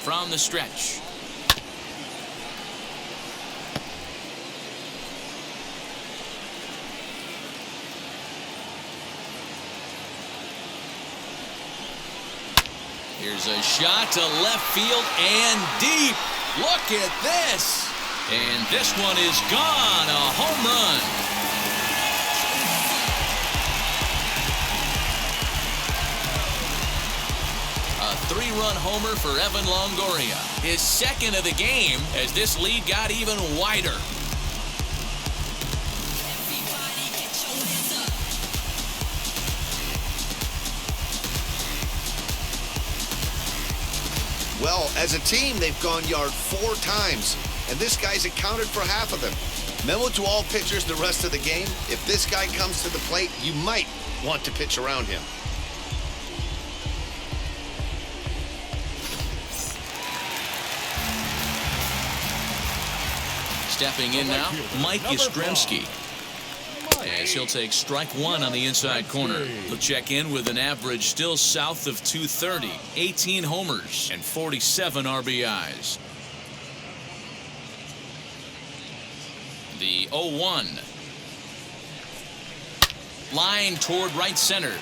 From the stretch. Here's a shot to left field and deep. Look at this. And this one is gone. A home run. A 3-run homer for Evan Longoria. His second of the game as this lead got even wider. Well, as a team, they've gone yard 4 times, and this guy's accounted for half of them. Memo to all pitchers the rest of the game: if this guy comes to the plate, you might want to pitch around him. Stepping in now, Mike Yastrzemski. As he'll take strike 1 on the inside corner. He'll check in with an average still south of 230, 18 homers and 47 RBIs. The 0-1. Line toward right center.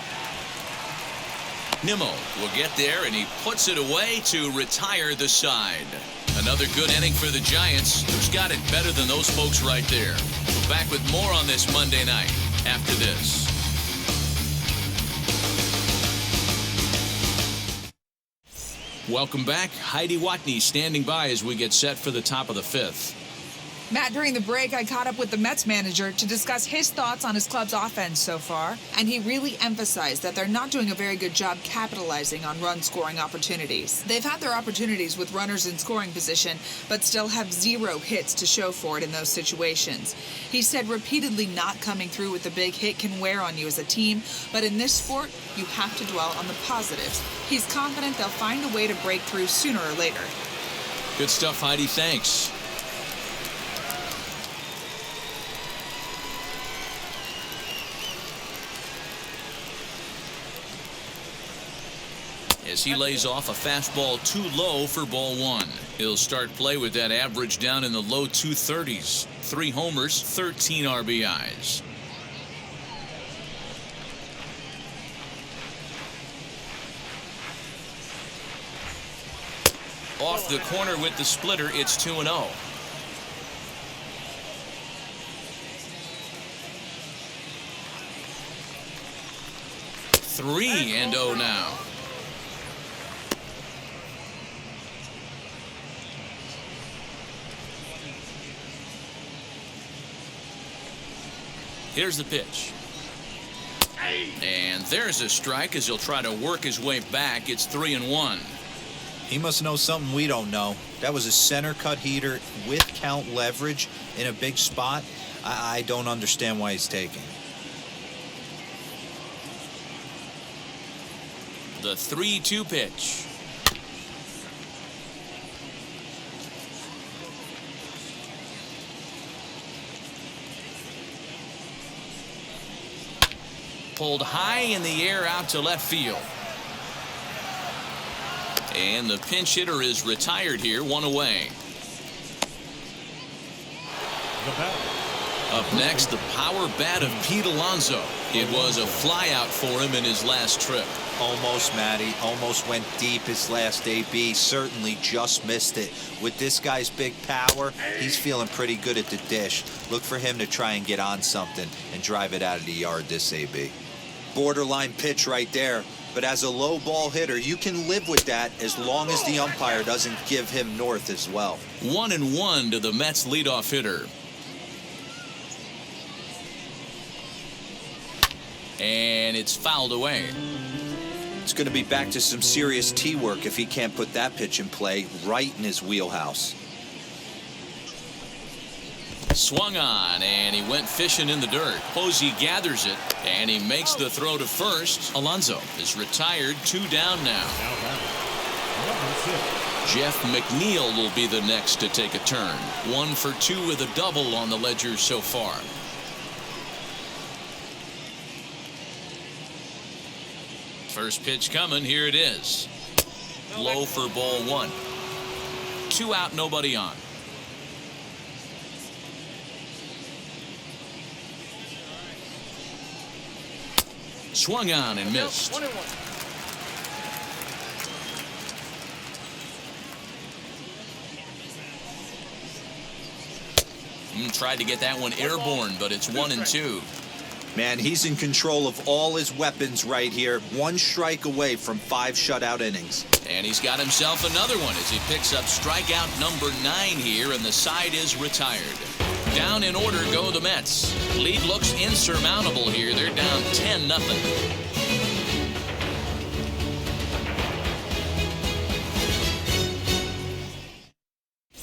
Nimmo will get there, and he puts it away to retire the side. Another good inning for the Giants. Who's got it better than those folks right there? We're back with more on this Monday night after this. Welcome back. Heidi Watney standing by as we get set for the top of the 5th. Matt, during the break, I caught up with the Mets manager to discuss his thoughts on his club's offense so far, and he really emphasized that they're not doing a very good job capitalizing on run-scoring opportunities. They've had their opportunities with runners in scoring position, but still have 0 hits to show for it in those situations. He said repeatedly not coming through with a big hit can wear on you as a team, but in this sport, you have to dwell on the positives. He's confident they'll find a way to break through sooner or later. Good stuff, Heidi. Thanks. as he lays off a fastball too low for ball one. He'll start play with that average down in the low 230s. 3 homers, 13 RBIs. Off the corner with the splitter, it's 2-0. Three and 0 now. Here's the pitch. And there's a strike as he'll try to work his way back. It's 3-1. He must know something we don't know. That was a center cut heater with count leverage in a big spot. I don't understand why he's taking. The 3-2 pitch. Pulled high in the air out to left field. And the pinch hitter is retired here, 1 away. Up next, the power bat of Pete Alonso. It was a flyout for him in his last trip. Almost, Matty. Almost went deep his last AB. Certainly just missed it. With this guy's big power, he's feeling pretty good at the dish. Look for him to try and get on something and drive it out of the yard this AB. Borderline pitch right there. But as a low ball hitter, you can live with that as long as the umpire doesn't give him north as well. 1-1 to the Mets leadoff hitter. And it's fouled away. It's going to be back to some serious tee work if he can't put that pitch in play right in his wheelhouse. Swung on, and he went fishing in the dirt. Posey gathers it, and he makes the throw to first. Alonso is retired, 2 down now. Jeff McNeil will be the next to take a turn. 1 for 2 with a double on the ledger so far. First pitch coming, here it is. Low for ball 1. 2 out, nobody on. Swung on and missed. Tried to get that one airborne, but it's 1-2. Man, he's in control of all his weapons right here. 1 strike away from 5 shutout innings. And he's got himself another one as he picks up strikeout number 9 here, and the side is retired. Down in order go the Mets. Lead looks insurmountable here. They're down 10-0.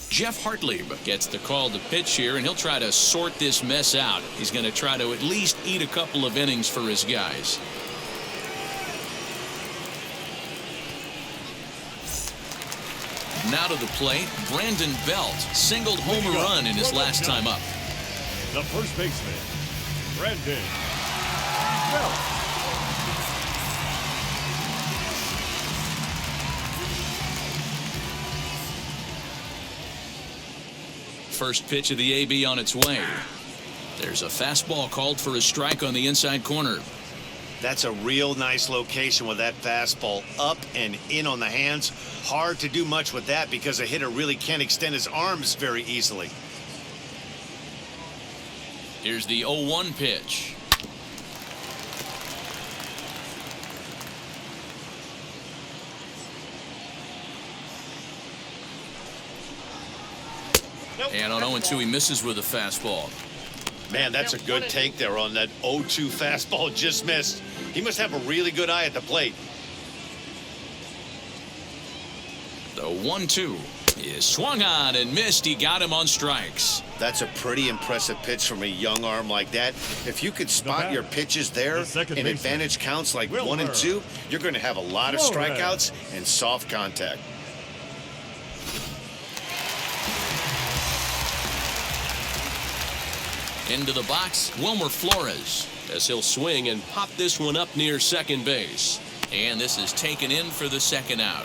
Jeff Hartlieb gets the call to pitch here, and he'll try to sort this mess out. He's going to try to at least eat a couple of innings for his guys. Now to the plate, Brandon Belt singled home a run in his last time up. The first baseman, Brandon Belt. First pitch of the AB on its way. There's a fastball called for a strike on the inside corner. That's a real nice location with that fastball up and in on the hands. Hard to do much with that because a hitter really can't extend his arms very easily. Here's the 0-1 pitch. And on 0-2, he misses with a fastball. Man, that's a good take there on that 0-2 fastball just missed. He must have a really good eye at the plate. The 1-2 is swung on and missed. He got him on strikes. That's a pretty impressive pitch from a young arm like that. If you could spot your pitches there in advantage counts like 1 and 2, you're going to have a lot of strikeouts and soft contact. Into the box, Wilmer Flores, as he'll swing and pop this one up near second base. And this is taken in for the second out.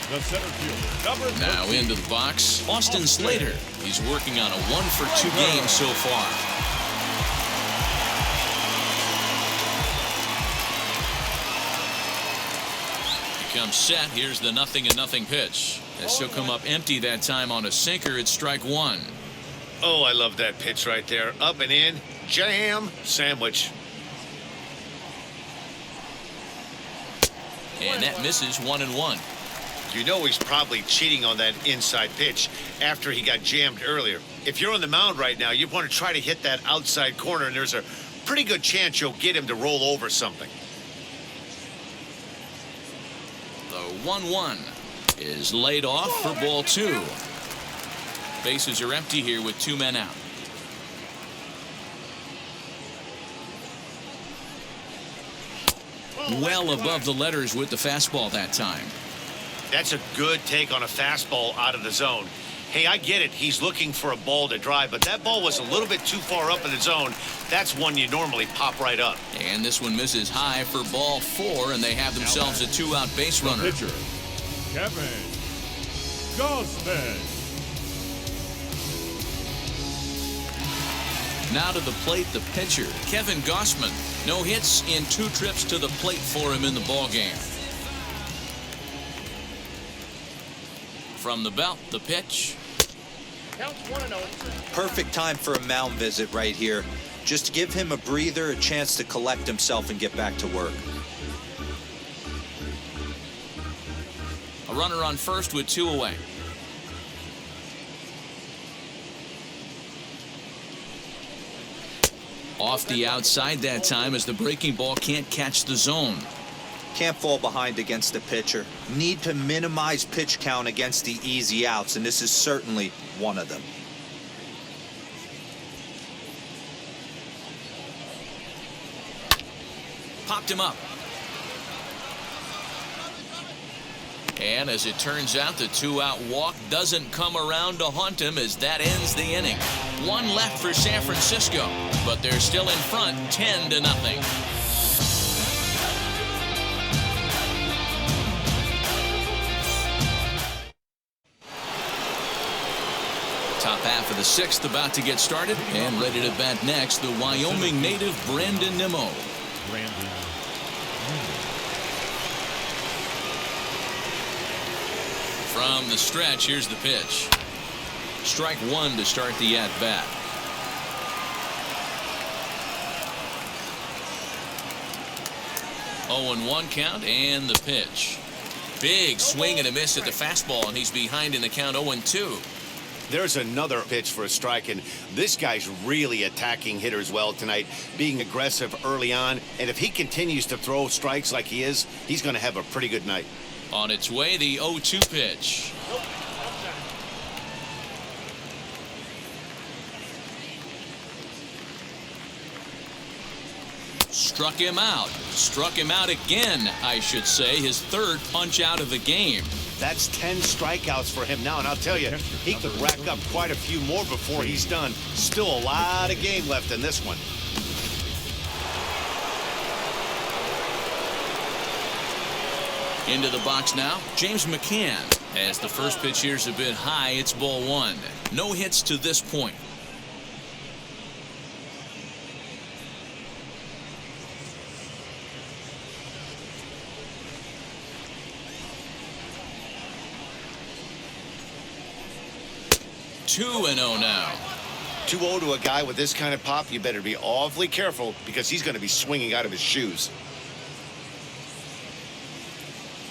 The center fielder, number Now 13. into the box, Austin Slater. He's working on a 1-for-2 game so far. He comes set. Here's the 0-0 pitch. As he'll come up empty that time on a sinker. It's strike one. Oh, I love that pitch right there. Up and in. Jam sandwich. And that misses 1-1. You know he's probably cheating on that inside pitch after he got jammed earlier. If you're on the mound right now, you want to try to hit that outside corner, and there's a pretty good chance you'll get him to roll over something. The 1-1 is laid off for ball two. Bases are empty here with 2 men out. Well above the letters with the fastball that time. That's a good take on a fastball out of the zone. Hey, I get it. He's looking for a ball to drive, but that ball was a little bit too far up in the zone. That's one you normally pop right up. And this one misses high for ball 4, and they have themselves a 2-out base runner. Pitcher, Kevin Gausman. Now to the plate, the pitcher, Kevin Gausman. No hits in 2 trips to the plate for him in the ballgame. From the belt, the pitch. Counts 1-0. Perfect time for a mound visit right here. Just give him a breather, a chance to collect himself and get back to work. A runner on first with 2 away. Off the outside that time as the breaking ball can't catch the zone. Can't fall behind against the pitcher. Need to minimize pitch count against the easy outs, and this is certainly one of them. Popped him up. And as it turns out, the 2-out walk doesn't come around to haunt him as that ends the inning. 1 left for San Francisco, but they're still in front 10-0. Top half of the 6th about to get started, and ready to bat next, the Wyoming native Brandon Nimmo. From the stretch, here's the pitch. Strike 1 to start the at-bat. Oh, 0-1 count, and the pitch. Big swing and a miss at the fastball, and he's behind in the count 0-2. There's another pitch for a strike, and this guy's really attacking hitters well tonight, being aggressive early on. And if he continues to throw strikes like he is, he's going to have a pretty good night. On its way, the 0-2 pitch. Struck him out. Struck him out again, I should say. His 3rd punch out of the game. That's 10 strikeouts for him now, and I'll tell you, he could rack up quite a few more before he's done. Still a lot of game left in this one. Into the box now, James McCann. As the first pitch here's a bit high, it's ball 1. No hits to this point. Two and 0 now. 2-0 to a guy with this kind of pop, you better be awfully careful because he's going to be swinging out of his shoes.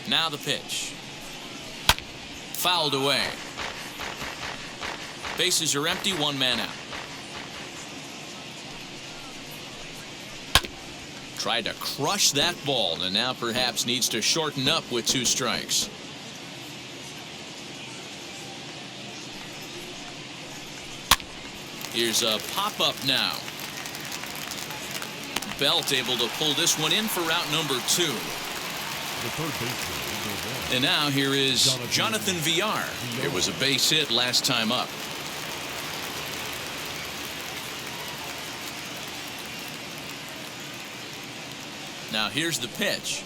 Now the pitch. Fouled away. Bases are empty, 1 man out. Tried to crush that ball and now perhaps needs to shorten up with 2 strikes. Here's a pop-up now. Belt able to pull this one in for route number 2. And now here is Jonathan Villar. It was a base hit last time up. Now here's the pitch.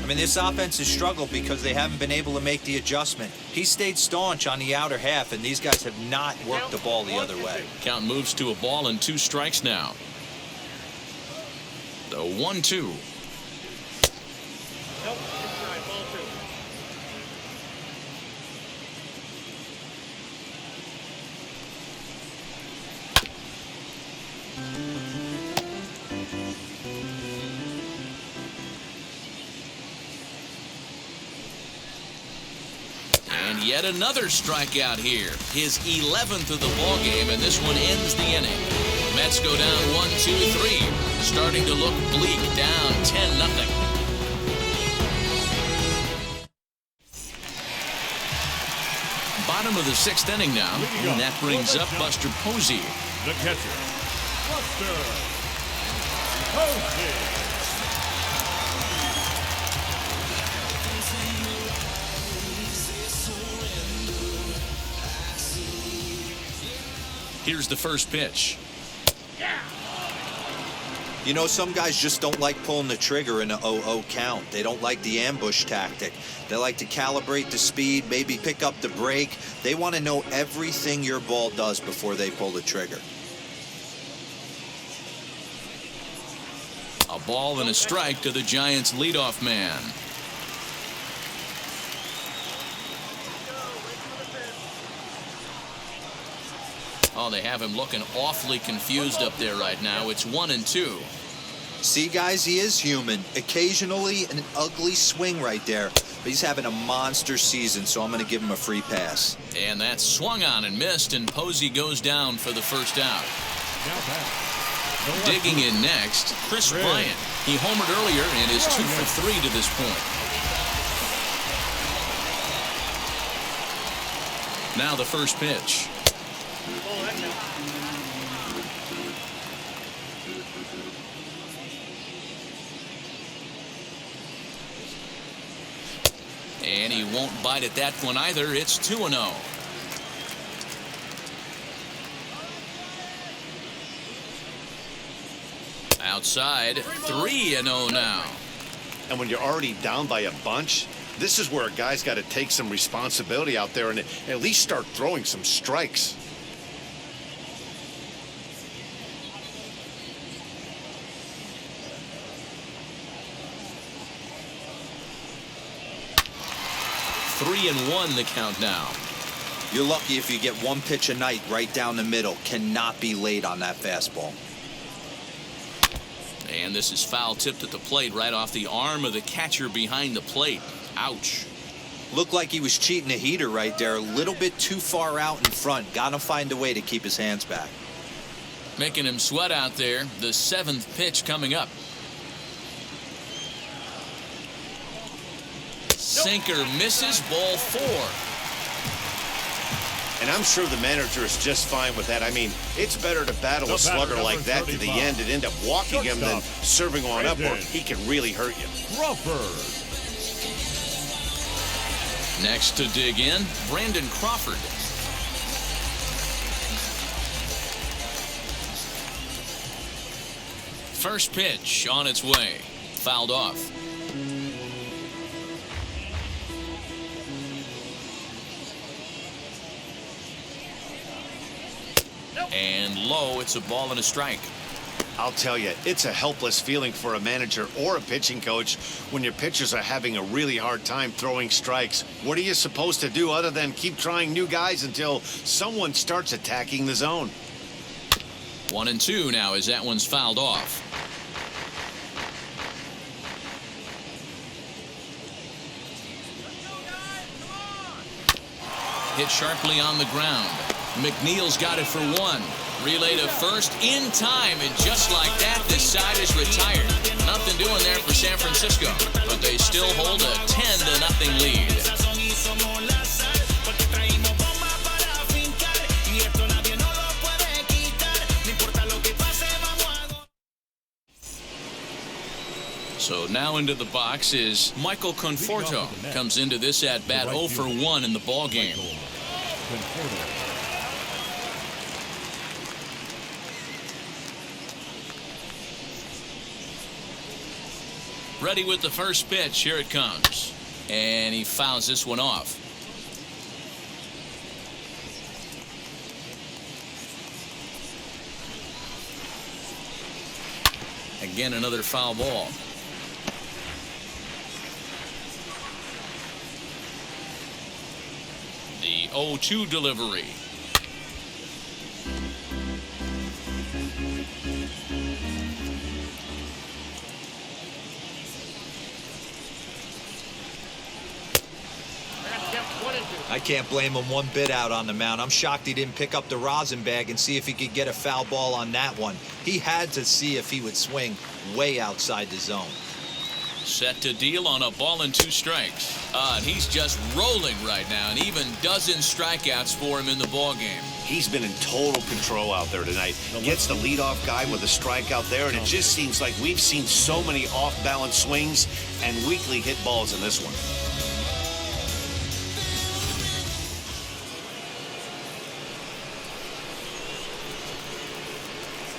I mean, this offense has struggled because they haven't been able to make the adjustment. He stayed staunch on the outer half, and these guys have not worked the ball the other way. Count moves to a ball and 2 strikes now. The 1-2. Nope, inside, ball 2. And yet another strikeout here. His 11th of the ball game, and this one ends the inning. Mets go down 1-2-3. Starting to look bleak, down 10-0. Bottom of the 6th inning now, and that brings up Buster Posey. The catcher, Buster Posey. Here's the first pitch. You know, some guys just don't like pulling the trigger in an 0-0 count. They don't like the ambush tactic. They like to calibrate the speed, maybe pick up the brake. They want to know everything your ball does before they pull the trigger. A ball and a strike to the Giants' leadoff man. Oh, they have him looking awfully confused up there right now. It's 1-2. See, guys, he is human. Occasionally an ugly swing right there, but he's having a monster season, so I'm going to give him a free pass. And that's swung on and missed, and Posey goes down for the first out. Digging in next, Chris Bryant. He homered earlier and is 2 for 3 to this point. Now the first pitch. And he won't bite at that one either. It's 2-0. Outside, 3-0 now. And when you're already down by a bunch, this is where a guy's got to take some responsibility out there and at least start throwing some strikes. Three and 1 the count now. You're lucky if you get one pitch a night right down the middle. Cannot be late on that fastball. And this is foul tipped at the plate right off the arm of the catcher behind the plate. Ouch. Looked like he was cheating a heater right there. A little bit too far out in front. Got to find a way to keep his hands back. Making him sweat out there. The 7th pitch coming up. Sinker misses, ball 4. And I'm sure the manager is just fine with that. I mean, it's better to battle a slugger like that to the end and end up walking him than serving on up where he can really hurt you. Crawford. Next to dig in, Brandon Crawford. First pitch on its way. Fouled off. And low, it's a ball and a strike. I'll tell you, it's a helpless feeling for a manager or a pitching coach when your pitchers are having a really hard time throwing strikes. What are you supposed to do other than keep trying new guys until someone starts attacking the zone? 1-2 now as that one's fouled off. Hit sharply on the ground. McNeil's got it for 1. Relay to first in time, and just like that, this side is retired. Nothing doing there for San Francisco, but they still hold a 10-0 lead. So now into the box is Michael Conforto. Comes into this at-bat 0 for 1 in the ball game. Ready with the first pitch. Here it comes. And he fouls this one off. Again, another foul ball. The 0-2 delivery. I can't blame him one bit out on the mound. I'm shocked he didn't pick up the rosin bag and see if he could get a foul ball on that one. He had to see if he would swing way outside the zone. Set to deal on a ball and 2 strikes. And he's just rolling right now, and even dozen strikeouts for him in the ball game. He's been in total control out there tonight. Gets the leadoff guy with a strikeout there, and it just seems like we've seen so many off-balance swings and weakly hit balls in this one.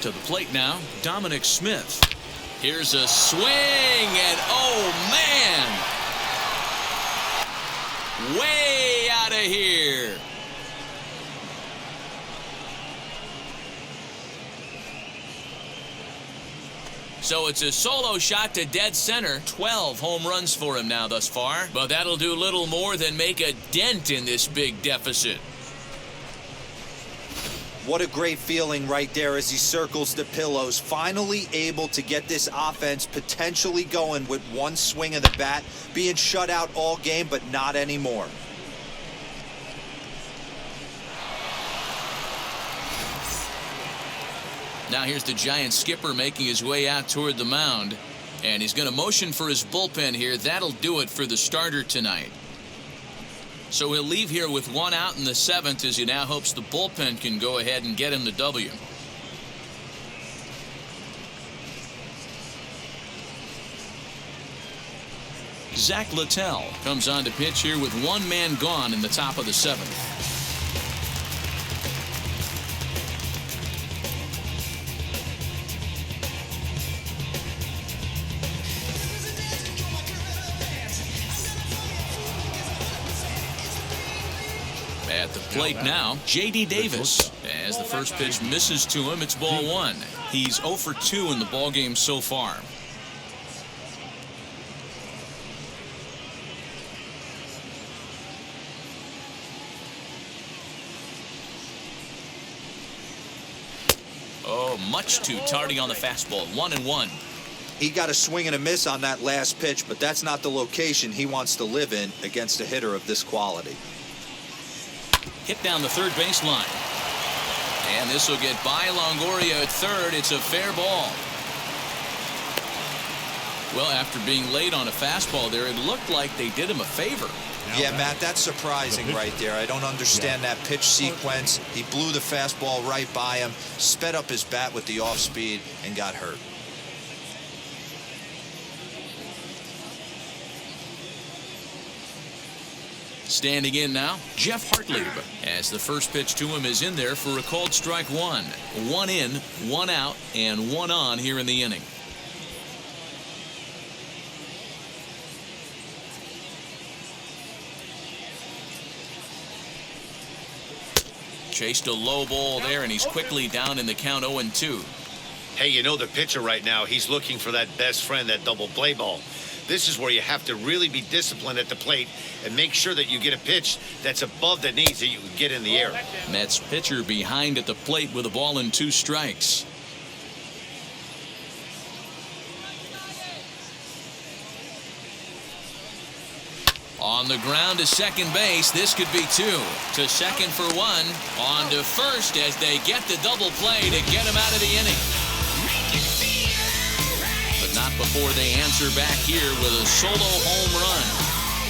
To the plate now, Dominic Smith. Here's a swing, and oh man! Way out of here. So it's a solo shot to dead center. 12 home runs for him now thus far. But that'll do little more than make a dent in this big deficit. What a great feeling right there as he circles the pillows. Finally able to get this offense potentially going with one swing of the bat. Being shut out all game, but not anymore. Now here's the Giants skipper making his way out toward the mound. And he's going to motion for his bullpen here. That'll do it for the starter tonight. So he'll leave here with 1 out in the 7th as he now hopes the bullpen can go ahead and get him the W. Zach Littell comes on to pitch here with 1 man gone in the top of the 7th. At the plate now, J.D. Davis. As the first pitch misses to him, it's ball 1. He's 0 for 2 in the ball game so far. Oh, much too tardy on the fastball. 1-1. He got a swing and a miss on that last pitch, but that's not the location he wants to live in against a hitter of this quality. Hit down the third baseline. And this will get by Longoria at third. It's a fair ball. Well, after being late on a fastball there, it looked like they did him a favor. Yeah, Matt, that's surprising right there. I don't understand that pitch sequence. He blew the fastball right by him, sped up his bat with the off speed, and got hurt. Standing in now, Jeff Hartley, as the first pitch to him is in there for a called strike 1. 1 in, 1 out, and 1 on here in the inning. Chased a low ball there, and he's quickly down in the count 0-2. Hey, you know the pitcher right now, he's looking for that best friend, that double play ball. This is where you have to really be disciplined at the plate and make sure that you get a pitch that's above the knees that you can get in the air. Mets pitcher behind at the plate with a ball and 2 strikes. On the ground to second base. This could be 2. To second for 1. On to first as they get the double play to get him out of the inning. Not before they answer back here with a solo home run.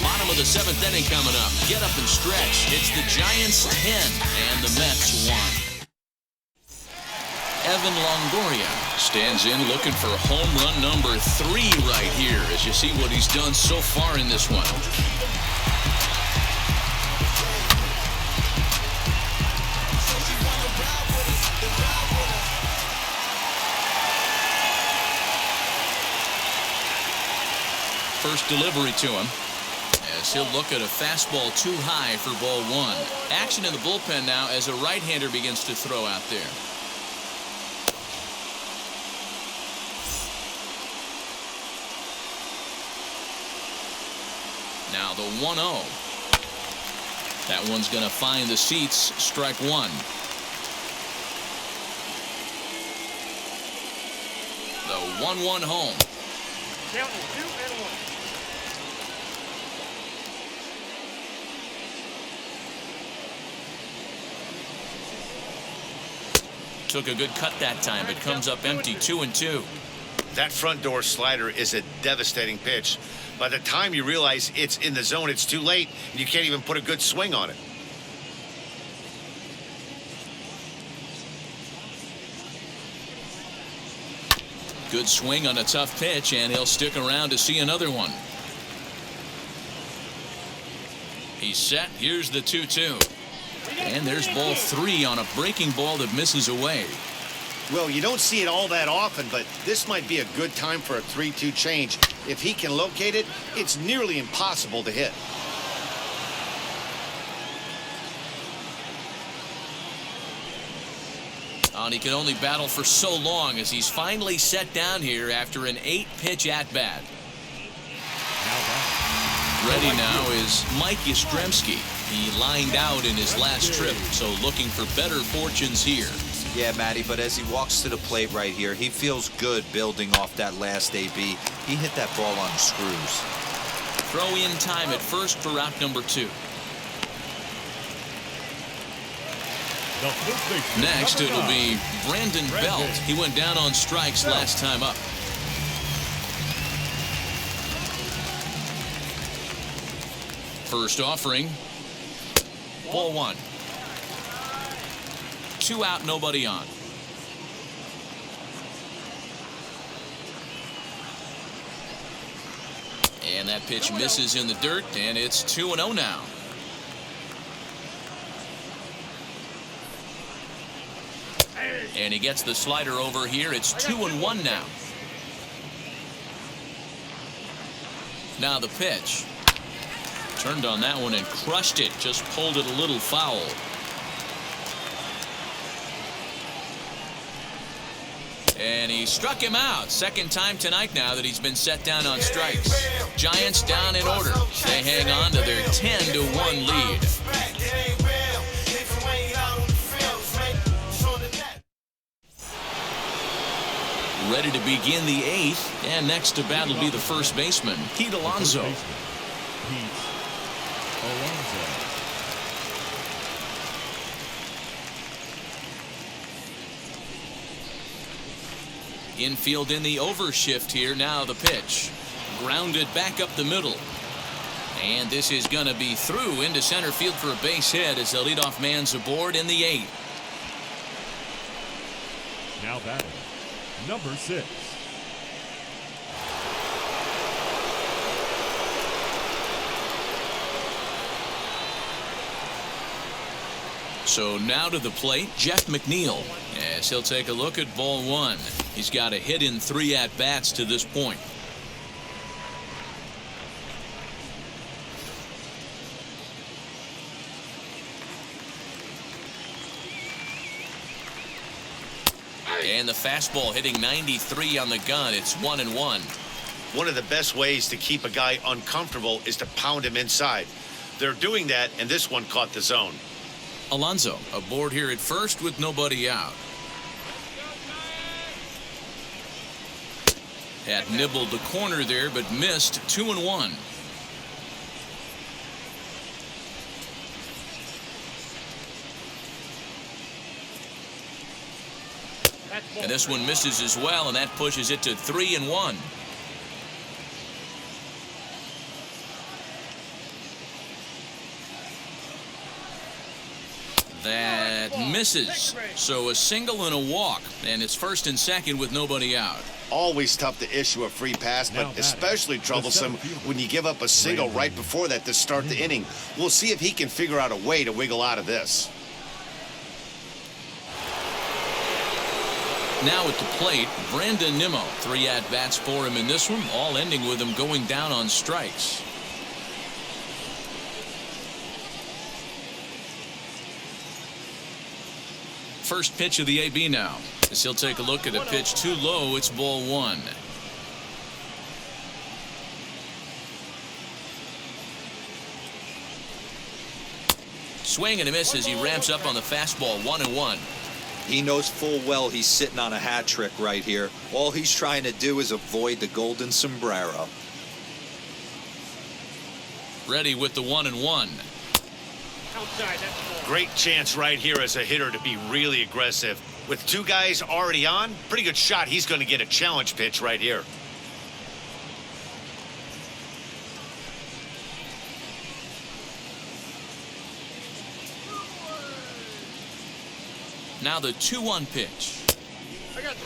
Bottom of the 7th inning coming up. Get up and stretch. It's the Giants 10 and the Mets 1. Evan Longoria stands in looking for home run number 3 right here as you see what he's done so far in this one. First delivery to him as he'll look at a fastball too high for ball 1. Action in the bullpen now as a right-hander begins to throw out there. Now the 1-0. That one's going to find the seats. Strike 1. The 1-1 home. Counting 2 and 1. Took a good cut that time, but comes up empty. 2-2. That front door slider is a devastating pitch. By the time you realize it's in the zone, it's too late, and you can't even put a good swing on it. Good swing on a tough pitch, and he'll stick around to see another one. He's set. Here's the 2-2. And there's ball 3 on a breaking ball that misses away. Well, you don't see it all that often, but this might be a good time for a 3-2 change. If he can locate it, it's nearly impossible to hit. And he can only battle for so long as he's finally set down here after an 8-pitch at-bat. Ready now is Mike Yastrzemski. He lined out in his last trip, so looking for better fortunes here. Yeah, Matty, but as he walks to the plate right here, he feels good building off that last AB. He hit that ball on screws. Throw in time at first for route number 2. Next, it'll be Brandon Belt. He went down on strikes last time up. First offering. Ball 1. 2 out, nobody on. And that pitch misses in the dirt, and it's 2-0 now. And he gets the slider over here. It's 2-1 now. Now the pitch. Turned on that one and crushed it. Just pulled it a little foul. And he struck him out. Second time tonight now that he's been set down on strikes. Giants down in order. They hang on to their 10-1 lead. Ready to begin the 8th, and next to bat will be the first baseman, Pete Alonso. Infield in the overshift here. Now the pitch. Grounded back up the middle. And this is going to be through into center field for a base hit as the leadoff man's aboard in the 8th. Now batting, number 6. So now to the plate, Jeff McNeil, as he'll take a look at ball 1. He's got a hit in 3 at-bats to this point. And the fastball hitting 93 on the gun. It's 1-1. One of the best ways to keep a guy uncomfortable is to pound him inside. They're doing that, and this one caught the zone. Alonso aboard here at first with nobody out. Had nibbled the corner there, but missed. 2-1. And this one misses as well, and that pushes it to 3-1. That and misses. So a single and a walk, and it's first and second with nobody out. Always tough to issue a free pass, but especially troublesome when you give up a single right before that to start the inning. We'll see if he can figure out a way to wiggle out of this. Now at the plate, Brandon Nimmo. 3 at-bats for him in this one, all ending with him going down on strikes. First pitch of the AB now, as he'll take a look at a pitch too low. It's ball 1. Swing and a miss as he ramps up on the fastball. 1-1. He knows full well he's sitting on a hat trick right here. All he's trying to do is avoid the golden sombrero. Ready with the 1-1. Outside, that's ball. Great chance right here as a hitter to be really aggressive. With 2 guys already on, pretty good shot he's going to get a challenge pitch right here. Now the 2-1 pitch. I got 3-1.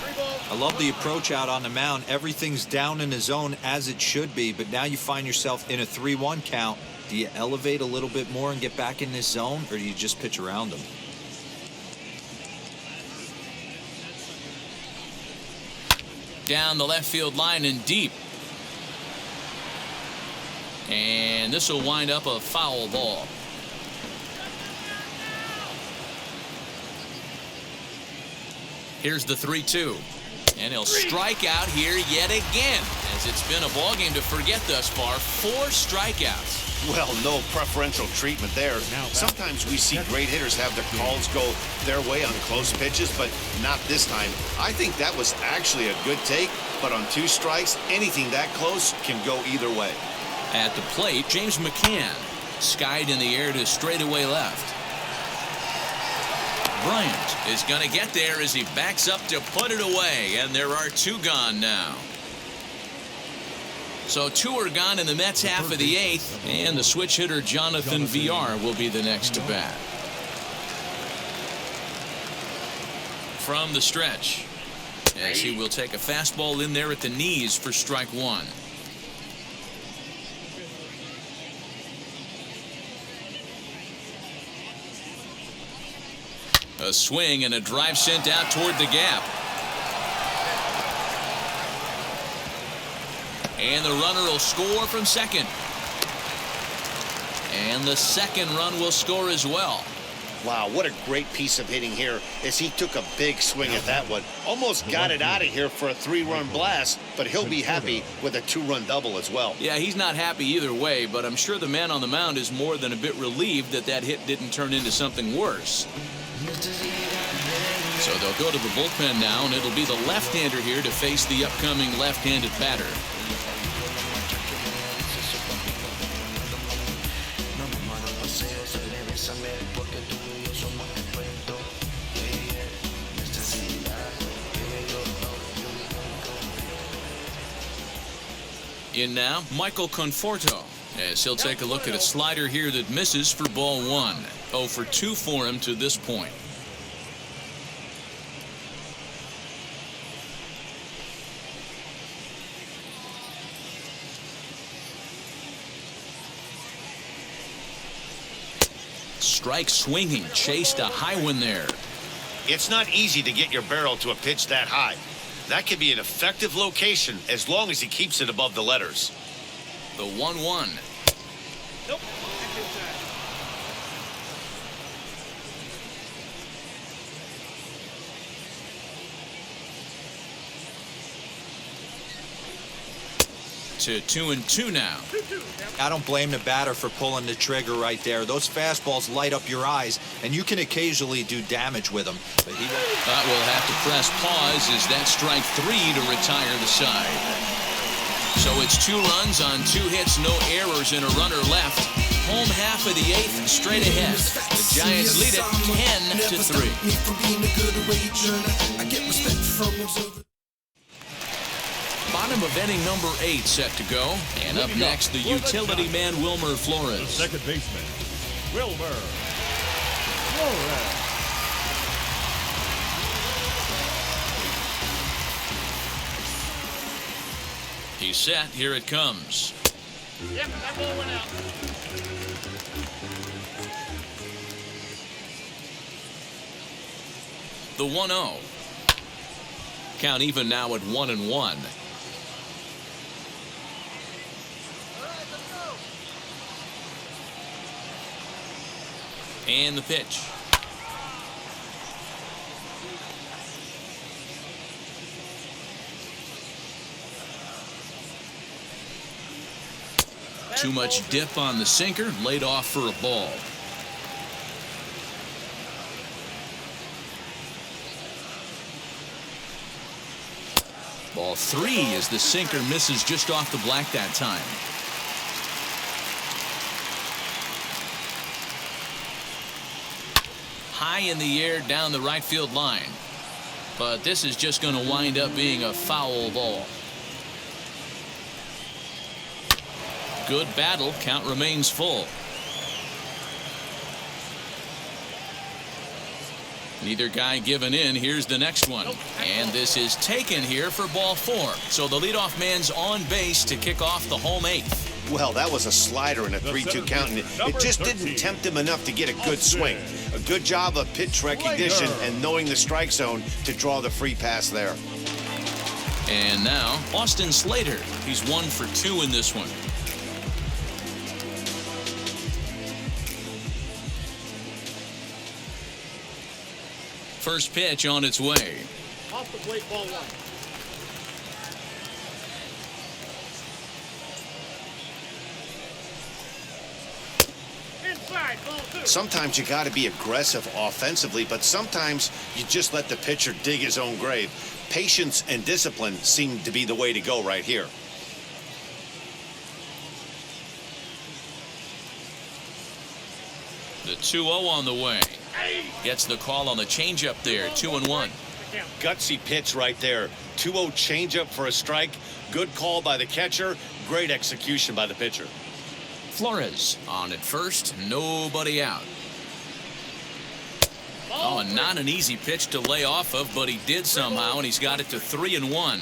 3 balls. I love the approach out on the mound. Everything's down in the zone as it should be, but now you find yourself in a 3-1 count. Do you elevate a little bit more and get back in this zone, or do you just pitch around them? Down the left field line and deep. And this will wind up a foul ball. Here's the 3-2. And he'll strike out here yet again, as it's been a ballgame to forget thus far. 4 strikeouts. Well, no preferential treatment there. Sometimes we see great hitters have their calls go their way on close pitches, but not this time. I think that was actually a good take, but on 2 strikes, anything that close can go either way. At the plate, James McCann. Skied in the air to straightaway left. Bryant is going to get there as he backs up to put it away, and there are 2 gone now. So 2 are gone in the Mets half of the 8th, and the switch hitter Jonathan VR will be the next to bat. From the stretch, as he will take a fastball in there at the knees for strike 1. A swing and a drive sent out toward the gap. And the runner will score from second. And the second run will score as well. Wow, what a great piece of hitting here as he took a big swing at that one. Almost got it out of here for a 3-run blast, but he'll be happy with a 2-run double as well. Yeah, he's not happy either way, but I'm sure the man on the mound is more than a bit relieved that that hit didn't turn into something worse. So they'll go to the bullpen now, and it'll be the left-hander here to face the upcoming left-handed batter. In now, Michael Conforto, as he'll take a look at a slider here that misses for ball 1. 0 for 2 for him to this point. Strike swinging, chased a high one there. It's not easy to get your barrel to a pitch that high. That can be an effective location as long as he keeps it above the letters. The 1-1. Nope. That's inside. To 2-2 now. 2-2. I don't blame the batter for pulling the trigger right there. Those fastballs light up your eyes, and you can occasionally do damage with them. But he will have to press pause as that strike 3 to retire the side. So it's 2 runs on 2 hits, no errors, and a runner left. Home half of the 8th, straight ahead. The Giants lead it 10-3. Bottom of inning number 8 set to go. And up next, the utility man, Wilmer Flores. The second baseman, Wilmer Flores. He's set. Here it comes. Yep, that ball went out. The 1-0. Count even now at 1-1. And the pitch. Too much dip on the sinker, laid off for a ball. Ball 3 as the sinker misses just off the black that time. High in the air down the right field line. But this is just going to wind up being a foul ball. Good battle. Count remains full. Neither guy giving in. Here's the next one. And this is taken here for ball 4. So the leadoff man's on base to kick off the home 8th. Well, that was a slider in a 3-2 count, and it just didn't tempt him enough to get a good swing. A good job of pitch recognition and knowing the strike zone to draw the free pass there. And now, Austin Slater. He's 1 for 2 in this one. First pitch on its way. Off the plate, ball 1. Inside, ball 2. Sometimes you got to be aggressive offensively, but sometimes you just let the pitcher dig his own grave. Patience and discipline seem to be the way to go right here. The 2-0 on the way. Gets the call on the changeup there. 2-1. Gutsy pitch right there. 2-0 changeup for a strike. Good call by the catcher. Great execution by the pitcher. Flores on at first. Nobody out. Oh, not an easy pitch to lay off of, but he did somehow, and he's got it to 3-1.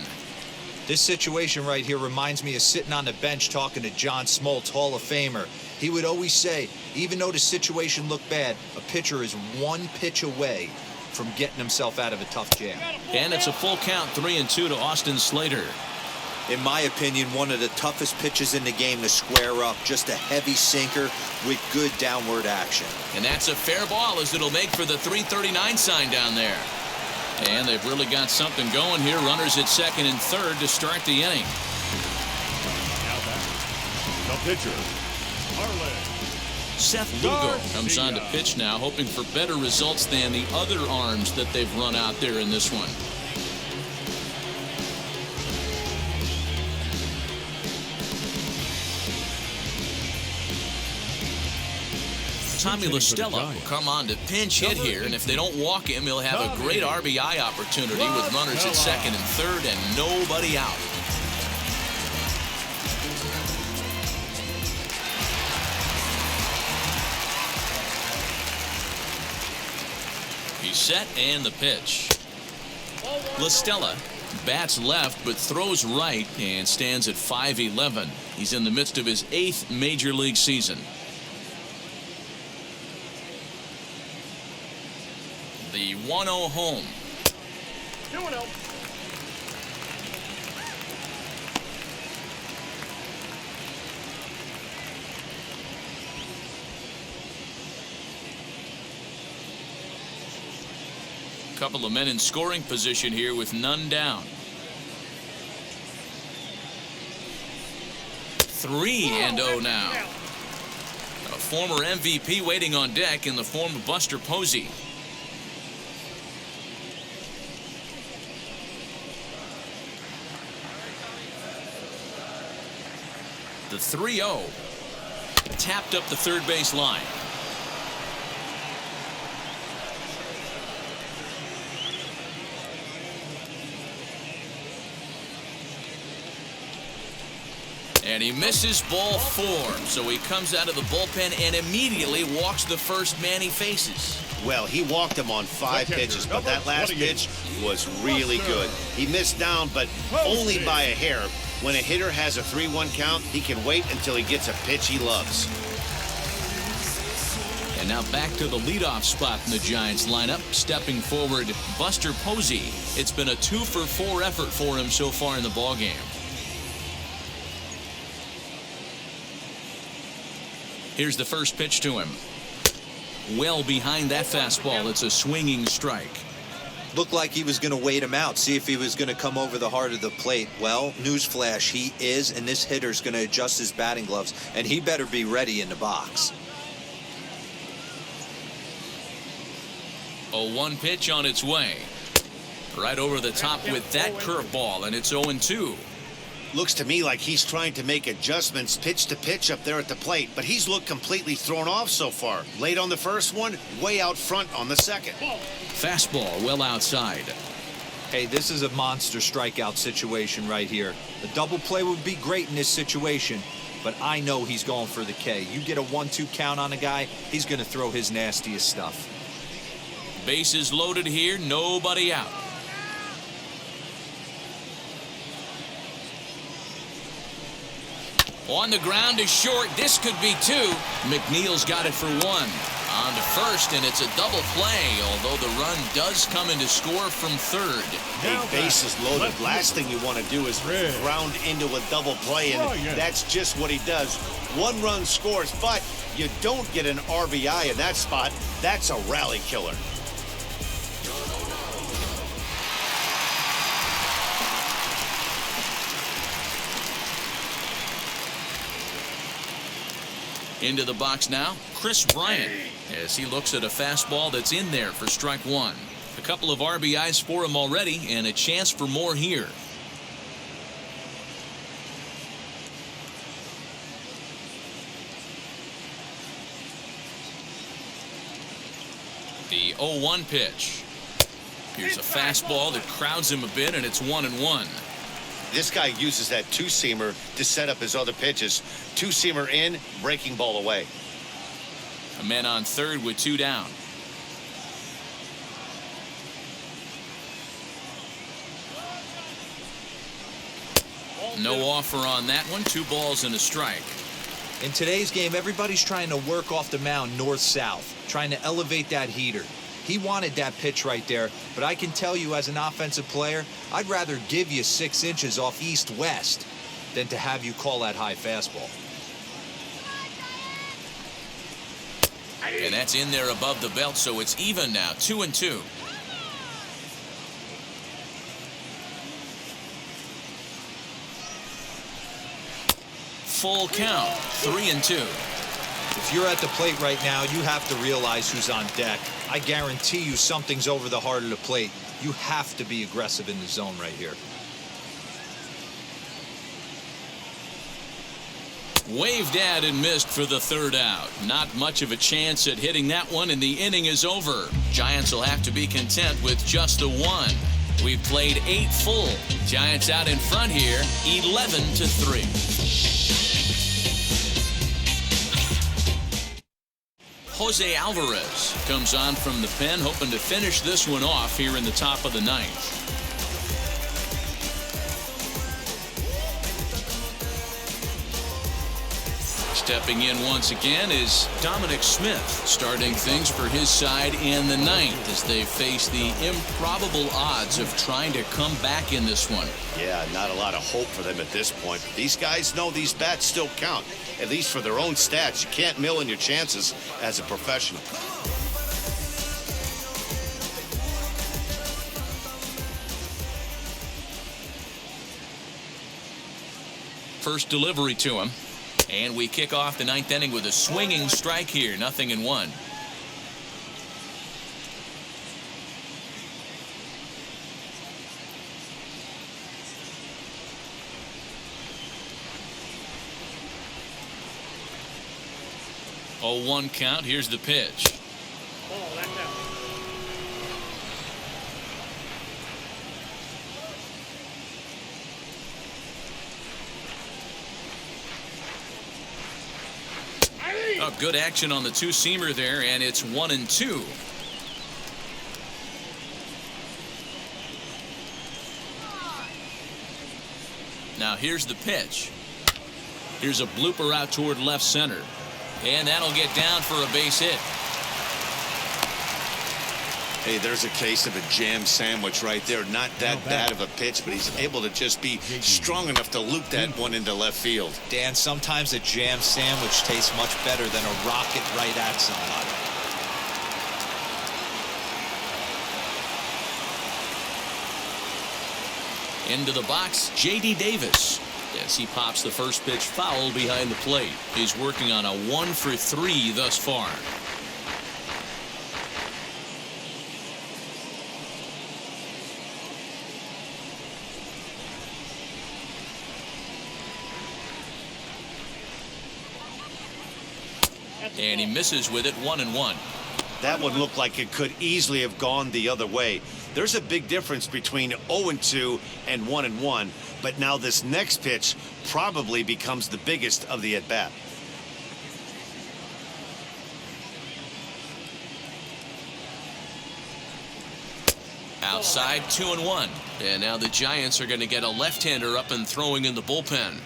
This situation right here reminds me of sitting on the bench talking to John Smoltz, Hall of Famer. He would always say, even though the situation looked bad, a pitcher is one pitch away from getting himself out of a tough jam. And it's a full count, 3-2 to Austin Slater. In my opinion, one of the toughest pitches in the game to square up. Just a heavy sinker with good downward action. And that's a fair ball, as it'll make for the 339 sign down there. And they've really got something going here. Runners at second and third to start the inning. Now back, the pitcher, Harlan. Seth Lugo comes on to pitch now, hoping for better results than the other arms that they've run out there in this one. Tommy La Stella will come on to pinch hit here, and if they don't walk him, he'll have a great RBI opportunity with runners at second and third and nobody out. He's set, and the pitch. La Stella bats left but throws right and stands at 5'11". He's in the midst of his 8th major league season. The 1-0 home. 2-0. Couple of men in scoring position here with none down. 3-0 now. A former MVP waiting on deck in the form of Buster Posey. The 3-0 tapped up the third base line. And he misses ball 4, so he comes out of the bullpen and immediately walks the first man he faces. Well, he walked him on 5 pitches, but that last pitch was really good. He missed down, but only by a hair. When a hitter has a 3-1 count, he can wait until he gets a pitch he loves. And now back to the leadoff spot in the Giants lineup. Stepping forward, Buster Posey. It's been a 2-for-4 effort for him so far in the ballgame. Here's the first pitch to him. Well behind that fastball. It's a swinging strike. Looked like he was going to wait him out, see if he was going to come over the heart of the plate. Well, newsflash, he is, and this hitter's going to adjust his batting gloves, and he better be ready in the box. 0-1 pitch on its way. Right over the top with that curveball, and it's 0-2. Looks to me like he's trying to make adjustments pitch to pitch up there at the plate, but he's looked completely thrown off so far. Late on the first one, way out front on the second. Fastball well outside. Hey, this is a monster strikeout situation right here. A double play would be great in this situation, but I know he's going for the K. You get a 1-2 count on a guy, he's going to throw his nastiest stuff. Bases loaded here, nobody out. On the ground is short. This could be 2. McNeil's got it for 1. On to first, and it's a double play, although the run does come in to score from third. Hey, bases loaded. Last thing you want to do is ground into a double play, and that's just what he does. 1 run scores, but you don't get an RBI in that spot. That's a rally killer. Into the box now, Chris Bryant, as he looks at a fastball that's in there for strike 1. A couple of RBIs for him already, and a chance for more here. The 0-1 pitch. Here's a fastball that crowds him a bit, and it's 1-1. This guy uses that 2-seamer to set up his other pitches. 2-seamer in, breaking ball away. A man on third with 2 down. No offer on that one. 2 balls and a strike. In today's game, everybody's trying to work off the mound north-south, trying to elevate that heater. He wanted that pitch right there, but I can tell you as an offensive player, I'd rather give you 6 inches off east-west than to have you call that high fastball. And that's in there above the belt, so it's even now, 2-2. Full count, 3-2. If you're at the plate right now, you have to realize who's on deck. I guarantee you something's over the heart of the plate. You have to be aggressive in the zone right here. Waved at and missed for the 3rd out. Not much of a chance at hitting that one, and the inning is over. Giants will have to be content with just the 1. We've played 8 full. Giants out in front here, 11-3. Jose Alvarez comes on from the pen, hoping to finish this one off here in the top of the 9th. Stepping in once again is Dominic Smith, starting things for his side in the 9th as they face the improbable odds of trying to come back in this one. Yeah, not a lot of hope for them at this point. These guys know these bats still count, at least for their own stats. You can't mill in your chances as a professional. First delivery to him. And we kick off the 9th inning with a swinging strike here, 0-1. Oh, 1 count. Here's the pitch. Oh, good action on the 2-seamer there, and it's 1-2. Now here's the pitch. Here's a blooper out toward left center. And that'll get down for a base hit. Hey, there's a case of a jam sandwich right there. Not that bad of a pitch, but he's able to just be strong enough to loop that one into left field. Dan, sometimes a jam sandwich tastes much better than a rocket right at somebody. Into the box, J.D. Davis. As he pops the first pitch foul behind the plate. He's working on a 1-for-3 thus far. And he misses with it, 1-1. That one looked like it could easily have gone the other way. There's a big difference between 0-2 and 1-1, but now this next pitch probably becomes the biggest of the at-bat. Outside, 2-1. And now the Giants are going to get a left-hander up and throwing in the bullpen.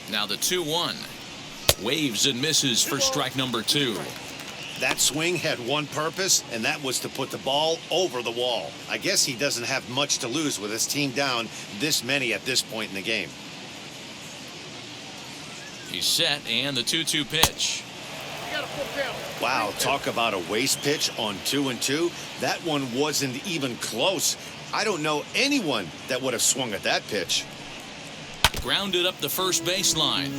Now the 2-1. Waves and misses for strike number 2. That swing had one purpose, and that was to put the ball over the wall. I guess he doesn't have much to lose with his team down this many at this point in the game. He's set, and the 2-2 pitch. Wow, talk about a waste pitch on 2-2. That one wasn't even close. I don't know anyone that would have swung at that pitch. Grounded up the first baseline.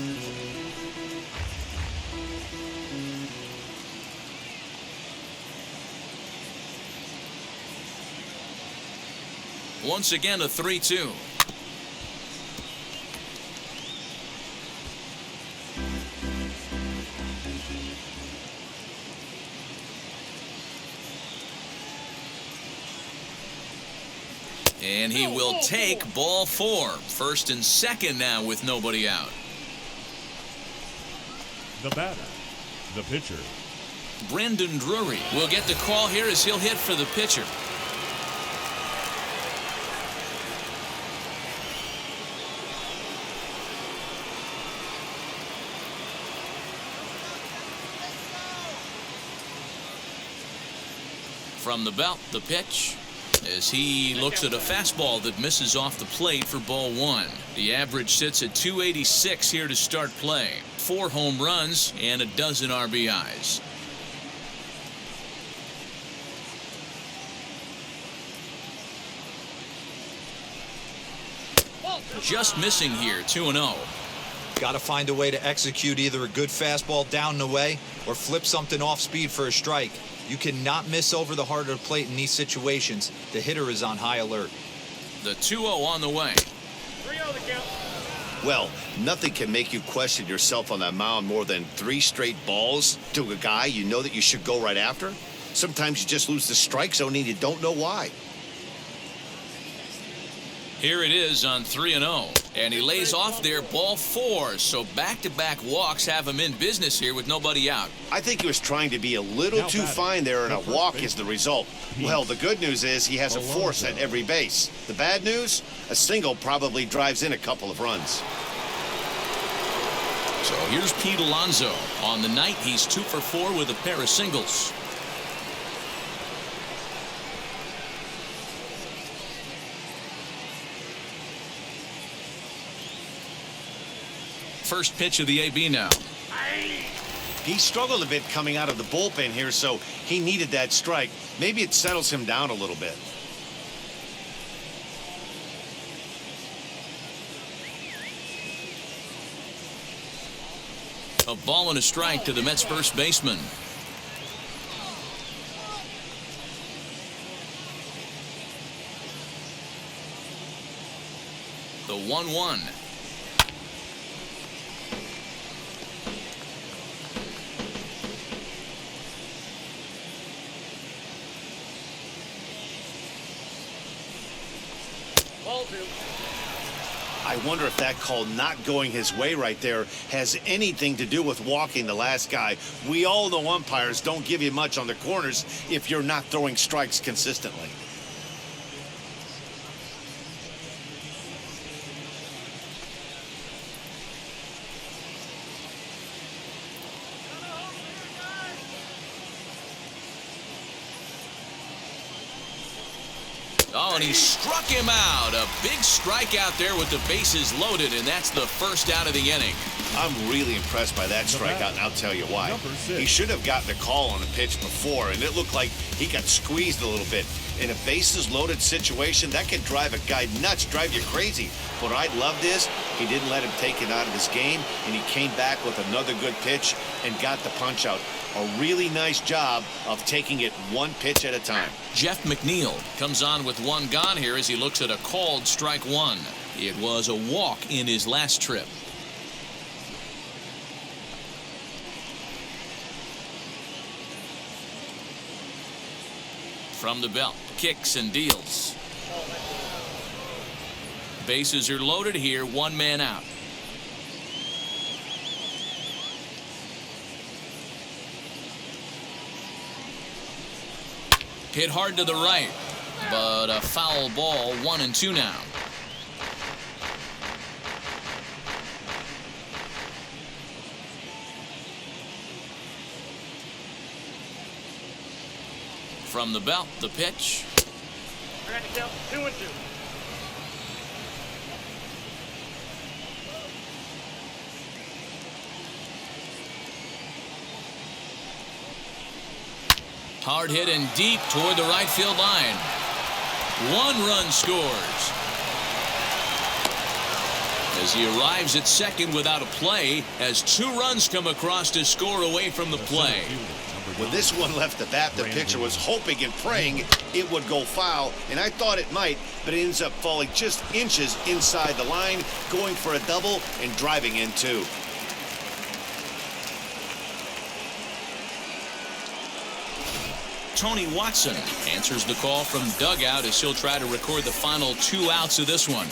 Once again, a 3-2. And he will take ball 4. First and second now with nobody out. The batter, the pitcher. Brandon Drury will get the call here as he'll hit for the pitcher. From the belt, the pitch. As he looks at a fastball that misses off the plate for ball 1. The average sits at 286 here to start play. 4 home runs and a dozen RBIs. Just missing here, 2-0. Got to find a way to execute either a good fastball down and away or flip something off speed for a strike. You cannot miss over the heart of the plate in these situations. The hitter is on high alert. The 2-0 on the way. 3-0 the count. Well, nothing can make you question yourself on that mound more than 3 straight balls to a guy you know that you should go right after. Sometimes you just lose the strike zone and you don't know why. Here it is on 3-0. And he lays off there, ball 4. So back-to-back walks have him in business here with nobody out. I think he was trying to be a little too fine there, and a walk is the result. Well, the good news is he has a force at every base. The bad news? A single probably drives in a couple of runs. So here's Pete Alonso. On the night, he's 2 for 4 with a pair of singles. First pitch of the AB now. He struggled a bit coming out of the bullpen here, so he needed that strike. Maybe it settles him down a little bit. A ball and a strike to the Mets first baseman. The 1-1. I wonder if that call not going his way right there has anything to do with walking the last guy. We all know umpires don't give you much on the corners if you're not throwing strikes consistently. Oh, and he struck him out. A big strikeout there with the bases loaded, and that's the first out of the inning. I'm really impressed by that strikeout, and I'll tell you why. He should have gotten a call on the pitch before, and it looked like he got squeezed a little bit. In a bases-loaded situation, that can drive a guy nuts, drive you crazy. What I loved is he didn't let him take it out of his game, and he came back with another good pitch and got the punch out. A really nice job of taking it one pitch at a time. Jeff McNeil comes on with one gone here as he looks at a called strike one. It was a walk in his last trip. From the belt, kicks and deals. Bases are loaded here, one man out. Hit hard to the right, but a foul ball, 1-2 now. From the belt, the pitch. I got to count 2-2. Hard hit and deep toward the right field line. One run scores. As he arrives at second without a play, as 2 runs come across to score away from the play. When this one left the bat, the pitcher was hoping and praying it would go foul, and I thought it might, but it ends up falling just inches inside the line, going for a double and driving in 2. Tony Watson answers the call from dugout as he'll try to record the final 2 outs of this one.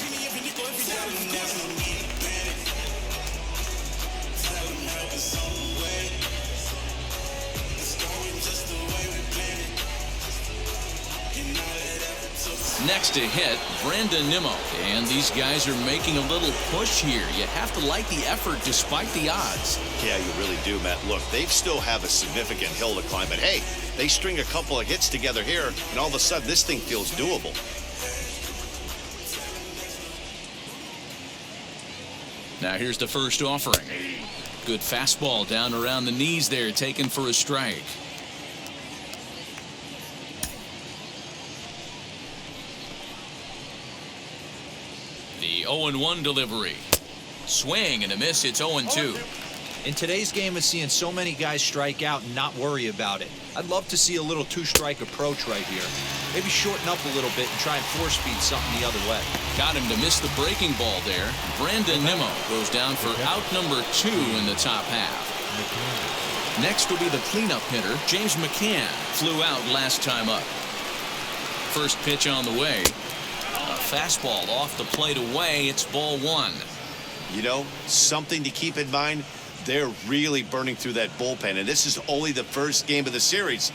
Next to hit, Brandon Nimmo. And these guys are making a little push here. You have to like the effort despite the odds. Yeah, you really do, Matt. Look, they still have a significant hill to climb, but hey, they string a couple of hits together here, and all of a sudden this thing feels doable. Now here's the first offering. Good fastball down around the knees there, taken for a strike. The 0-1 delivery. Swing and a miss. It's 0-2. In today's game of seeing so many guys strike out and not worry about it, I'd love to see a little 2-strike approach right here. Maybe shorten up a little bit and try and force-feed something the other way. Got him to miss the breaking ball there. Brandon Nimmo goes down for out number 2 in the top half. Next will be the cleanup hitter, James McCann. Flew out last time up. First pitch on the way. A fastball off the plate away. It's ball 1. You know, something to keep in mind, they're really burning through that bullpen, and this is only the first game of the series.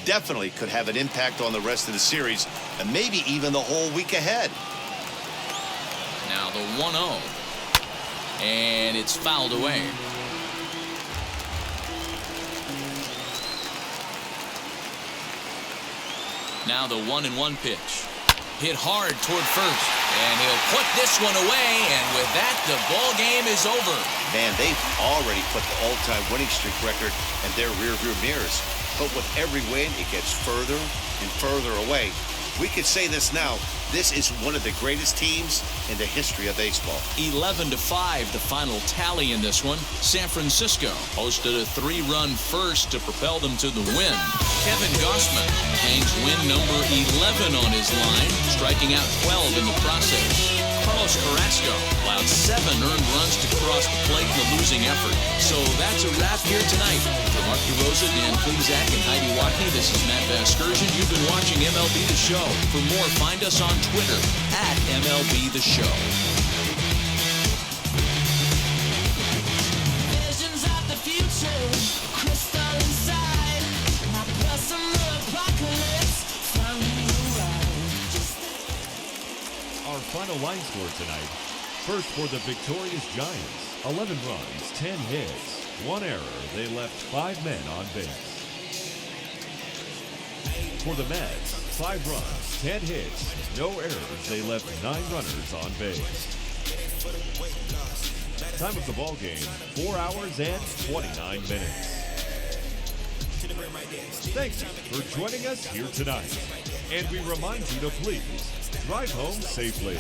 Definitely could have an impact on the rest of the series, and maybe even the whole week ahead. Now the 1-0. And it's fouled away. Now the 1-1 pitch. Hit hard toward first, and he'll put this one away, and with that, the ball game is over. Man, they've already put the all-time winning streak record in their rearview mirrors. But with every win, it gets further and further away. We could say this now. This is one of the greatest teams in the history of baseball. 11-5, the final tally in this one. San Francisco hosted a 3-run first to propel them to the win. Kevin Gausman hangs win number 11 on his line, striking out 12 in the process. Carrasco allowed 7 earned runs to cross the plate in the losing effort. So that's a wrap here tonight. For Mark DeRosa, Dan Plezak, and Heidi Watney, this is Matt Vasgersian. You've been watching MLB The Show. For more, find us on Twitter @MLB The Show. final line score tonight. First for the victorious Giants, 11 runs, 10 hits, 1 error. They left 5 men on base. For the Mets, 5 runs, 10 hits, no errors. They left 9 runners on base. Time of the ball game, 4 hours and 29 minutes. Thanks for joining us here tonight. And we remind you to please drive home safely.